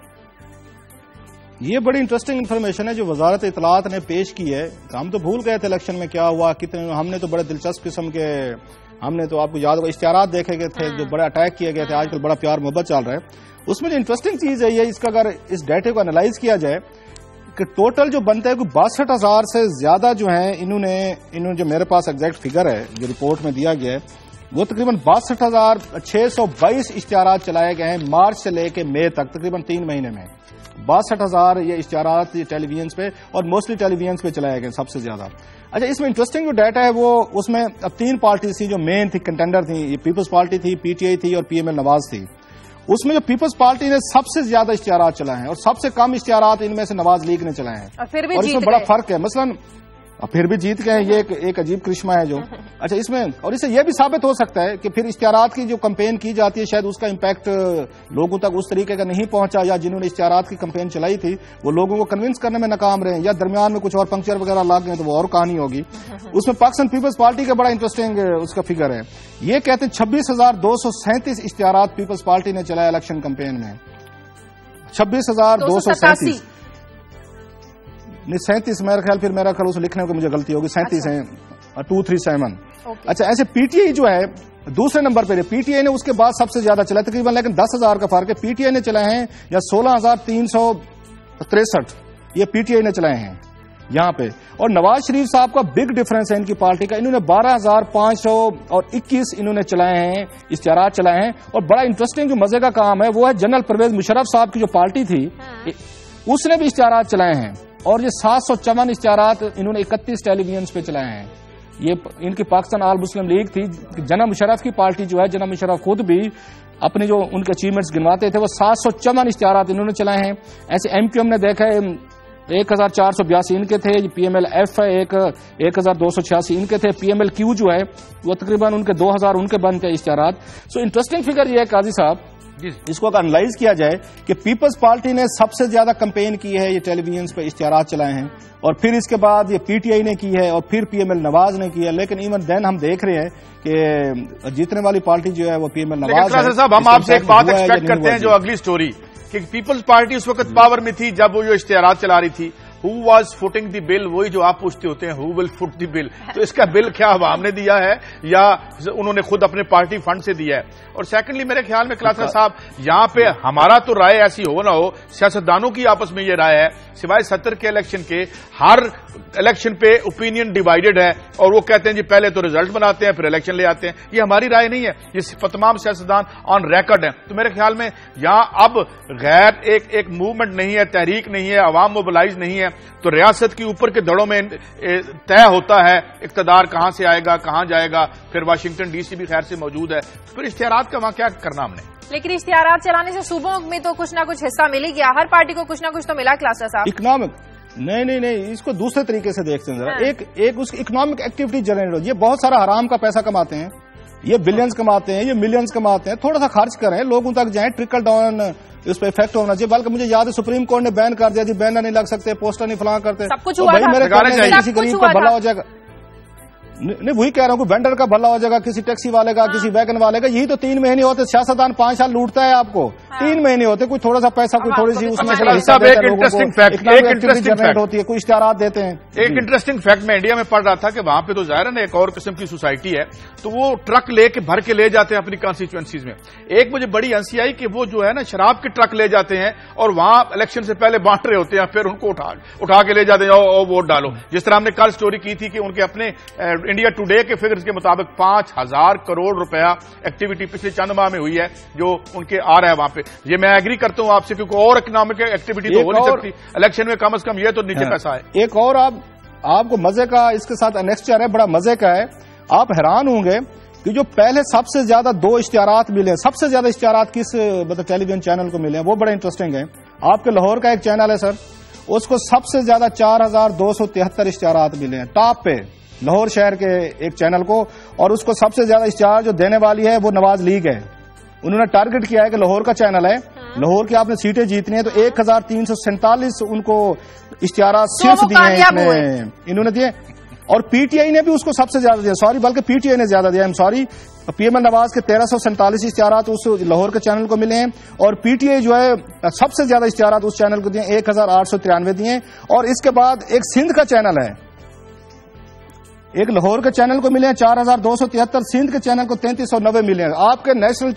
یہ بڑی انٹرسٹنگ انفارمیشن ہے جو وزارت اطلاعات نے پیش کی ہے. ہم تو بھول گئے تھے الیکشن میں کیا ہوا، کتنے ہم نے تو بڑے دلچسپ قسم کے ہم نے تو آپ کو یاد ہوگا اشتہارات دیکھے گئے تھے جو بڑے اٹیک کیے گئے تھے. آج کل بڑا پیار محبت چل رہا ہے. اس میں جو انٹرسٹنگ چیز ہے یہ اس کا اگر اس ڈیٹے کو انالائز کیا جائے کہ ٹوٹل جو بنتا ہے کوئی 62,000 سے زیادہ جو ہیں انہوں نے جو میرے پاس ایگزیکٹ فگر ہے جو رپورٹ میں دیا گیا ہے وہ تقریباً 62,622 اشتہارات چلائے گئے ہیں مارچ سے لے کے مئی تک، تقریباً 3 مہینے میں 62,000 یہ اشتہارات ٹیلی ویژنس پہ اور موسٹلی ٹیلی ویژنس پہ چلائے گئے سب سے زیادہ۔ اچھا، اس میں انٹرسٹنگ جو ڈیٹا ہے وہ اس میں اب 3 پارٹیز تھیں جو مین تھی، کنٹینڈر تھیں، یہ پیپلز پارٹی تھی، پی ٹی آئی تھی اور پی ایم ایل نواز تھی۔ اس میں جو پیپلز پارٹی نے سب سے زیادہ اشتہارات چلائے ہیں اور سب سے کم اشتہارات ان میں سے نواز لیگ نے چلائے ہیں، اور اس میں بڑا فرق ہے۔ مثلاً پھر بھی جیت گئے، یہ ایک عجیب کرشمہ ہے جو اچھا اس میں، اور اس سے یہ بھی ثابت ہو سکتا ہے کہ پھر اشتہارات کی جو کمپین کی جاتی ہے شاید اس کا امپیکٹ لوگوں تک اس طریقے کا نہیں پہنچا، یا جنہوں نے اشتہارات کی کمپین چلائی تھی وہ لوگوں کو کنونس کرنے میں ناکام رہے، یا درمیان میں کچھ اور پنکچر وغیرہ لگ گئے تو وہ اور کہانی ہوگی۔ اس میں پاکستان پیپلز پارٹی کا بڑا انٹرسٹنگ اس کا فگر ہے، یہ کہتے ہیں 26,237 اشتہارات پیپلز پارٹی نے چلایا الیکشن کمپین میں، 26,237 نہیں 37 میرا خیال، پھر میرا خیال اس لکھنے کو مجھے غلطی ہوگی، 37 ہیں 237۔ اچھا، ایسے پی ٹی آئی جو ہے دوسرے نمبر پہ، پی ٹی آئی نے اس کے بعد سب سے زیادہ چلائے تقریباً، لیکن 10,000 کا فرق ہے، پی ٹی آئی نے چلائے ہیں یا 16,363 یہ پی ٹی آئی نے چلائے ہیں یہاں پہ، اور نواز شریف صاحب کا بگ ڈفرنس ہے ان کی پارٹی کا، انہوں نے 12,521 انہوں نے چلائے ہیں اشتہارات چلائے ہیں، اور بڑا انٹرسٹنگ جو مزے کا کام ہے وہ ہے جنرل پرویز مشرف صاحب کی جو پارٹی تھی اس نے بھی اشتہارات چلائے ہیں، اور یہ 754 اشتہارات انہوں نے 31 ٹیلی ویژنس پہ چلائے ہیں۔ یہ ان کی پاکستان آل مسلم لیگ تھی، جناب مشرف کی پارٹی جو ہے، جناب مشرف خود بھی اپنے جو ان کے اچیومنٹس گنواتے تھے وہ 754 اشتہارات انہوں نے چلائے ہیں۔ ایسے ایم کیو ایم نے دیکھا ہے 1,482 ان کے تھے، پی ایم ایل ایف ہے 1,286 ان کے تھے، پی ایم ایل کیو جو ہے وہ تقریباً ان کے 2,000 ان کے بنتے اشتہارات۔ سو انٹرسٹنگ فگر یہ ہے قاضی صاحب، اس کو اگر انالائز کیا جائے کہ پیپلز پارٹی نے سب سے زیادہ کمپین کی ہے، یہ ٹیلی ویژنس پہ اشتہارات چلائے ہیں، اور پھر اس کے بعد یہ پی ٹی آئی نے کی ہے، اور پھر پی ایم ایل نواز نے کی ہے، لیکن ایون دین ہم دیکھ رہے ہیں کہ جیتنے والی پارٹی جو ہے وہ پی ایم ایل نواز ہے۔ صاحب ہم آپ سے ایک بات ایکسپیکٹ کرتے ہیں، جو اگلی سٹوری کہ پیپلز پارٹی اس وقت پاور میں تھی جب وہ جو اشتہارات چلا رہی تھی، ہو واز فوٹنگ دی بل، وہی جو آپ پوچھتے ہوتے ہیں ہو ول فٹ دی بل، تو اس کا بل کیا عوام نے دیا ہے یا انہوں نے خود اپنے پارٹی فنڈ سے دیا ہے؟ اور سیکنڈلی میرے خیال میں کلاسرا صاحب یہاں پہ ہمارا تو رائے ایسی ہو نہ ہو، سیاستدانوں کی آپس میں یہ رائے ہے، سوائے 70 کے الیکشن کے ہر الیکشن پہ اوپینین ڈیوائیڈڈ ہے، اور وہ کہتے ہیں جی پہلے تو ریزلٹ بناتے ہیں پھر الیکشن لے آتے ہیں، یہ ہماری رائے نہیں ہے، یہ تمام سیاستدان آن ریکارڈ ہیں۔ تو میرے خیال میں یہاں اب غیر ایک موومنٹ نہیں ہے، تحریک نہیں ہے، عوام موبلائز نہیں ہے، تو ریاست کے اوپر کے دڑوں میں طے ہوتا ہے اقتدار کہاں سے آئے گا کہاں جائے گا، پھر واشنگٹن ڈی سی بھی خیر سے موجود ہے، پھر اشتہارات کا وہاں کیا کرنا ہم نے؟ لیکن اشتہارات چلانے سے صوبوں میں تو کچھ نہ کچھ حصہ مل ہی گیا، ہر پارٹی کو کچھ نہ کچھ تو ملا کلاسرا صاحب۔ اکنامک نہیں اس کو دوسرے طریقے سے دیکھتے ہیں ذرا، ایک اس کی اکنامک ایکٹیویٹی جنریٹ ہو، یہ بہت سارا حرام کا پیسہ کماتے ہیں، یہ بلینز کماتے ہیں، یہ ملینز کماتے ہیں، تھوڑا سا خرچ کریں، لوگوں تک جائیں، ٹرکل ڈاؤن اس پہ افیکٹ ہونا چاہیے۔ بلکہ مجھے یاد ہے سپریم کورٹ نے بین کر دیا تھی، بینر نہیں لگ سکتے، پوسٹر نہیں فلاں کرتے، سب کچھ ہوا تھا، میرے کسی غریب کا بھلا ہو جائے گا، نہیں وہی کہہ رہا ہوں کہ وینڈر کا بھلا ہو جائے گا، کسی ٹیکسی والے کا، کسی ویگن والے کا، یہی تو 3 مہینے ہوتے، سیاستدان 5 سال لوٹتا ہے آپ کو، 3 مہینے ہوتے، کوئی تھوڑا سا پیسہ، کوئی تھوڑی سی اس میں جنریٹ ہوتی ہے، کوئی اشتہارات دیتے ہیں۔ ایک انٹرسٹنگ فیکٹ میں انڈیا میں پڑھ رہا تھا کہ وہاں پہ تو ظاہر ہے ایک اور قسم کی سوسائٹی ہے، تو وہ ٹرک لے کے بھر کے لے جاتے ہیں اپنی کانسٹیچوئنسیز میں۔ ایک مجھے بڑی ہنسی آئی کہ وہ جو ہے نا شراب کے ٹرک لے جاتے ہیں اور وہاں الیکشن سے پہلے بانٹ رہے ہوتے ہیں، پھر ان کو اٹھا کے لے جاتے ہیں اور ووٹ ڈالو، جس طرح ہم نے کل سٹوری کی تھی کہ ان کے اپنے انڈیا ٹوڈے کے فگرز کے مطابق 5,000 کروڑ روپیہ ایکٹیویٹی پچھلے چند ماہ میں ہوئی ہے جو ان کے آ رہا ہے وہاں پہ۔ یہ میں ایگری کرتا ہوں آپ سے، کیونکہ اور اکنامک ایکٹیویٹی تو ہو نہیں سکتی الیکشن میں، کم از کم یہ تو نیچے پیسہ ہے۔ ایک اور آپ کو مزے کا اس کے ساتھ انیکسچر ہے، بڑا مزے کا ہے، آپ حیران ہوں گے کہ جو پہلے سب سے زیادہ 2 اشتہارات ملے، سب سے زیادہ اشتہارات کس مطلب ٹیلی ویژن چینل کو ملے ہیں، وہ بڑا انٹرسٹنگ ہے۔ آپ کے لاہور کا ایک چینل ہے سر، اس کو سب سے زیادہ 4,273 اشتہارات ملے ہیں ٹاپ پہ، لاہور شہر کے ایک چینل کو، اور اس کو سب سے زیادہ اشتہار جو دینے والی ہے وہ نواز لیگ ہے۔ انہوں نے ٹارگٹ کیا ہے کہ لاہور کا چینل ہے، لاہور کی آپ نے سیٹیں جیتنی ہیں، تو 1,347 ان کو اشتہارات صرف دیے ہیں انہوں نے دیے، اور پی ٹی آئی نے بھی اس کو سب سے زیادہ دیا، بلکہ پی ٹی آئی نے زیادہ دیا، پی ایم ایل نواز کے 1,347 اشتہارات اس لاہور کے چینل کو ملے ہیں، اور پی ٹی آئی جو ہے سب سے زیادہ اشتہارات اس چینل کو دیے، 1,893 دیے، اور اس کے بعد ایک سندھ کا چینل ہے، ایک لاہور کے چینل کو ملے ہیں 4273, سندھ کے چینل کو 3390 ملے ہیں. آپ کے نیشنل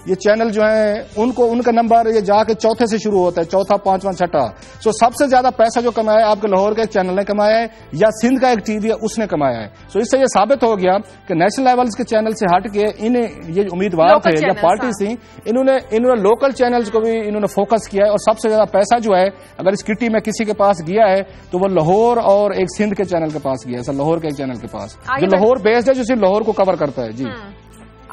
یہ چینل جو ہیں ان کا نمبر یہ جا کے چوتھے سے شروع ہوتا ہے, چوتھا, پانچواں, چھٹا. سو سب سے زیادہ پیسہ جو کمایا ہے آپ کے لاہور کے ایک چینل نے کمایا ہے یا سندھ کا ایک ٹی وی ہے اس نے کمایا ہے. سو اس سے یہ ثابت ہو گیا کہ نیشنل لیولز کے چینل سے ہٹ کے یہ امیدوار تھے یا پارٹی تھیں, انہوں نے لوکل چینلز کو بھی انہوں نے فوکس کیا ہے. اور سب سے زیادہ پیسہ جو ہے اگر اس کٹی میں کسی کے پاس گیا ہے تو وہ لاہور اور ایک سندھ کے چینل کے پاس گیا ہے, لاہور کے ایک چینل کے پاس جو لاہور بیسڈ ہے, جو صرف لاہور کو کور کرتا ہے. جی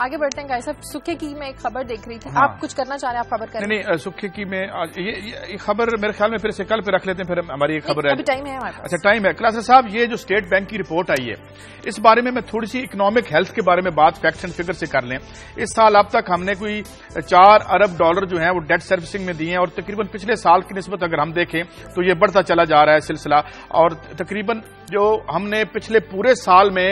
آگے بڑھتے ہیں. صاحب سکھے کی میں ایک خبر دیکھ رہی تھی, آپ کچھ کرنا چاہ رہے ہیں, آپ خبر کریں. نہیں, سکھے کی میں یہ خبر میرے خیال میں پھر سے کل پہ رکھ لیتے ہیں, پھر ہماری یہ خبر ہے. ٹائم ہے ہمارے پاس. اچھا ٹائم ہے. کلاسر صاحب, یہ جو اسٹیٹ بینک کی رپورٹ آئی ہے اس بارے میں تھوڑی سی اکنامک ہیلتھ کے بارے میں بات فیکٹس اینڈ فگر سے کر لیں. اس سال اب تک ہم نے کوئی $4 ارب جو ہیں وہ ڈیٹ سروسنگ میں دیے ہیں, اور تقریباً پچھلے سال کی نسبت اگر ہم دیکھیں تو یہ بڑھتا چلا جا رہا ہے سلسلہ. اور تقریباً جو ہم نے پچھلے پورے سال میں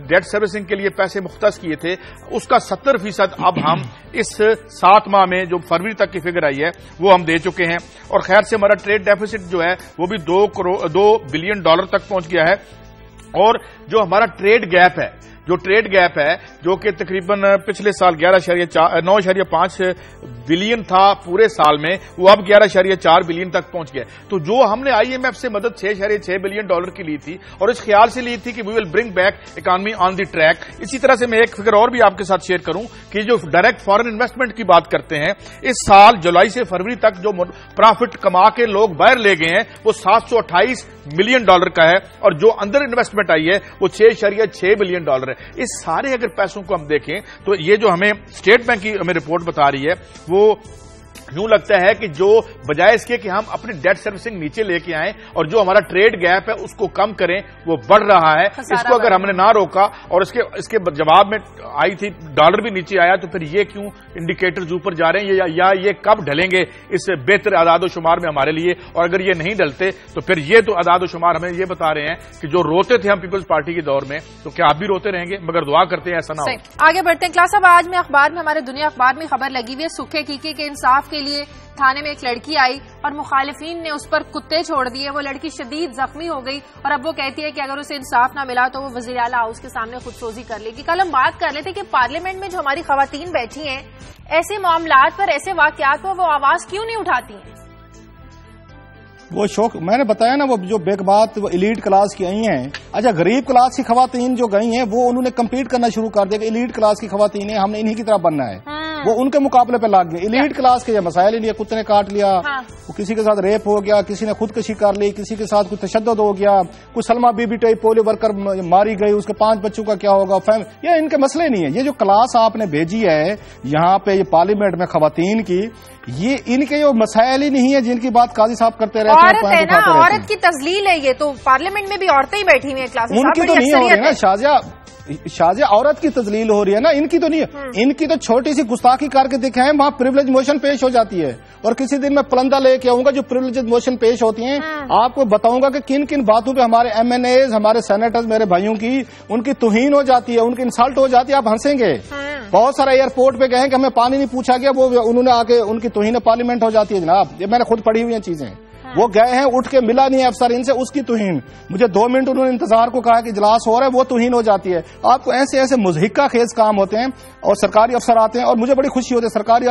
ڈیٹ سروسنگ کے لیے پیسے مختص کیے تھے اس کا 70% اب ہم اس 7 ماہ میں جو فروری تک کی فگر آئی ہے وہ ہم دے چکے ہیں. اور خیر سے ہمارا ٹریڈ ڈیفیسٹ جو ہے وہ بھی $2 بلین تک پہنچ گیا ہے. اور جو ہمارا ٹریڈ گیپ ہے جو کہ تقریباً پچھلے سال 9.5 بلین تھا پورے سال میں, وہ اب 11.4 بلین تک پہنچ گیا. تو جو ہم نے آئی ایم ایف سے مدد $6.6 بلین کی لی تھی اور اس خیال سے لی تھی کہ وی ول برنگ بیک اکانومی آن دی ٹریک. اسی طرح سے میں ایک فگر اور بھی آپ کے ساتھ شیئر کروں کہ جو ڈائریکٹ فارن انویسٹمنٹ کی بات کرتے ہیں, اس سال جولائی سے فروری تک جو پرافٹ کما کے لوگ باہر لے گئے ہیں وہ $728 ملین کا ہے, اور جو اندر انویسٹمنٹ آئی ہے وہ $6.6 بلین ہے. اس سارے اگر پیسوں کو ہم دیکھیں تو یہ جو ہمیں اسٹیٹ بینک کی ہمیں رپورٹ بتا رہی ہے وہ یوں لگتا ہے کہ جو بجائے اس کے کہ ہم اپنی ڈیٹ سروسنگ نیچے لے کے آئیں اور جو ہمارا ٹریڈ گیپ ہے اس کو کم کریں, وہ بڑھ رہا ہے. اس کو اگر ہم نے نہ روکا اور اس کے جواب میں آئی تھی ڈالر بھی نیچے آیا, تو پھر یہ کیوں انڈیکیٹرز اوپر جا رہے ہیں یا یہ کب ڈھلیں گے اس بہتر اعداد و شمار میں ہمارے لیے. اور اگر یہ نہیں ڈلتے تو پھر یہ تو اعداد و شمار ہمیں یہ بتا رہے ہیں کہ جو روتے تھے ہم پیپلز پارٹی کے دور میں, تو کیا آپ بھی روتے رہیں گے, مگر دعا کرتے ہیں ایسا نہ ہو. آگے بڑھتے ہیں. کلاس اب آج میں اخبار میں ہمارے دنیا اخبار میں خبر لگی ہوئی ہے سکھے کی کے انصاف کے لیے تھانے میں ایک لڑکی آئی اور مخالفین نے اس پر کتے چھوڑ دیے. وہ لڑکی شدید زخمی ہو گئی اور اب وہ کہتی ہے کہ اگر اسے انصاف نہ ملا تو وہ وزیر اعلیٰ ہاؤس کے سامنے خودسوزی کر لے گی. کل ہم بات کر رہے تھے کہ پارلیمنٹ میں جو ہماری خواتین بیٹھی ہیں ایسے معاملات پر, ایسے واقعات پر وہ آواز کیوں نہیں اٹھاتی ہیں؟ وہ شوق میں نے بتایا نا, وہ جو بیک بات وہ ایلیٹ کلاس کی آئی ہیں. اچھا غریب کلاس کی خواتین جو گئی ہیں وہ انہوں نے کمپیٹ کرنا شروع کر دیا کہ ایلیٹ کلاس کی خواتین ہیں, ہم نے انہی کی طرح بننا ہے. وہ ان کے مقابلے پہ لگ گئے. ایلیٹ کلاس کے یہ مسائل ہی نہیں, کتے نے کاٹ لیا, وہ کسی کے ساتھ ریپ ہو گیا, کسی نے خودکشی کر لی, کسی کے ساتھ کوئی تشدد ہو گیا, کوئی سلما بی بی ٹائی پولیو ورکر ماری گئی, اس کے 5 بچوں کا کیا ہوگا, یہ ان کے مسئلے نہیں ہیں. یہ جو کلاس آپ نے بھیجی ہے یہاں پہ یہ پارلیمنٹ میں خواتین کی, یہ ان کے جو مسائل ہی نہیں ہے جن کی بات قاضی صاحب کرتے رہتے ہیں. عورت ہے نا, عورت کی تذلیل ہے یہ, تو پارلیمنٹ میں بھی عورتیں ہی بیٹھی ہوئی ہیں. کلاس ان کی تو نہیں ہو رہی نا شازیہ, عورت کی تذلیل ہو رہی ہے نا, ان کی تو نہیں ہے. ان کی تو چھوٹی سی گستاخی کر کے دکھائیں, وہاں پریولیج موشن پیش ہو جاتی ہے. اور کسی دن میں پلندہ لے کے آؤں گا جو پریولیج موشن پیش ہوتی ہیں, آپ کو بتاؤں گا کہ کن کن باتوں پہ ہمارے ایم این ایز, ہمارے سینیٹرز, میرے بھائیوں کی ان کی توہین ہو جاتی ہے, ان کی انسلٹ ہو جاتی ہے. آپ ہنسیں گے. بہت سارا ایئرپورٹ پہ گئے کہ ہمیں پانی نہیں پوچھا گیا, وہ انہوں نے آ کے ان کی توہین پارلیمنٹ ہو جاتی ہے. جناب یہ میں نے خود پڑھی ہوئی ہیں چیزیں. وہ گئے ہیں, اٹھ کے ملا نہیں افسر ان سے, اس کی توہین. مجھے 2 منٹ انہوں نے انتظار کو کہا کہ اجلاس ہو رہا ہے, وہ توہین ہو جاتی ہے. آپ کو ایسے ایسے مضحکہ خیز کام ہوتے ہیں اور سرکاری افسر آتے ہیں, اور مجھے بڑی خوشی ہوتی ہے سرکاری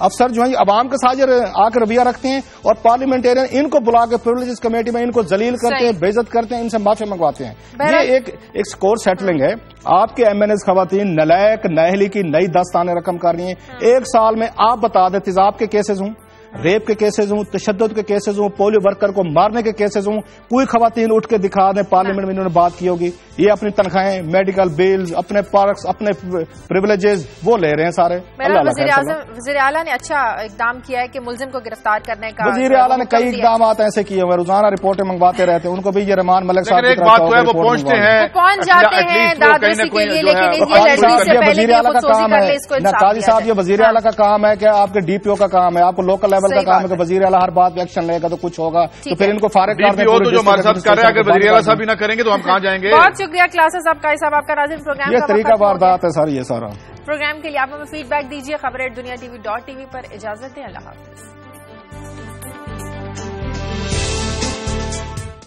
افسر جو ہیں عوام کے ساتھ آ کے رویہ رکھتے ہیں, اور پارلیمنٹیرین ان کو بلا کے پریولیجز کمیٹی میں ان کو ذلیل کرتے ہیں, بے عزت کرتے ہیں, ان سے معافی منگواتے ہیں. یہ ایک سکور سیٹلنگ ہے. آپ کے ایم این ایز خواتین نلائق نااہلی کی نئی داستانیں رقم کر رہی ہیں. 1 سال میں آپ بتا دیں تیزاب کے کیسز ہوں, ریپ کے کیسز ہوں, تشدد کے کیسز ہوں, پولیو ورکر کو مارنے کے کیسز ہوں, کوئی خواتین اٹھ کے دکھا دیں پارلیمنٹ میں انہوں نے بات کی ہوگی. یہ اپنی تنخواہیں, میڈیکل بلز, اپنے پارکس, اپنے پریولیجز وہ لے رہے ہیں سارے. وزیر اعلیٰ نے اچھا اقدام کیا ہے کہ ملزم کو گرفتار کرنے کا. وزیر اعلیٰ نے کئی اقدامات ایسے کیے ہوئے, روزانہ رپورٹیں منگواتے رہتے ہیں. ان کو بھی یہ رحمان ملک صاحب ایک بات ہے, وہ پہنچتے ہیں, پہنچ جاتے ہیں دادرسی کے لیے, لیکن وزیر اعلیٰ کا کام ہے نہ قاضی صاحب, یہ وزیر اعلیٰ کا کام ہے کہ آپ کے ڈی پی او کا کام ہے, آپ کو لوکل لیول کا کام ہے کہ وزیر اعلیٰ ہر بات پہ ایکشن لے گا تو کچھ ہوگا, تو پھر ان کو فارغ کر دیں. جو ہمارے ساتھ کر رہے ہیں, اگر وزیر اعلیٰ صاحب بھی نہ کریں گے تو ہم کہاں جائیں گے. بہت شکریہ کلاسز آپ کا, صاحب آپ کا ناظرین پروگرام یہ طریقہ واردات ہے سر. یہ سارا پروگرام کے لیے آپ ہمیں فیڈ بیک دیجیے. خبریں دنیا TV.tv پر. اجازت ہے, اللہ حافظ.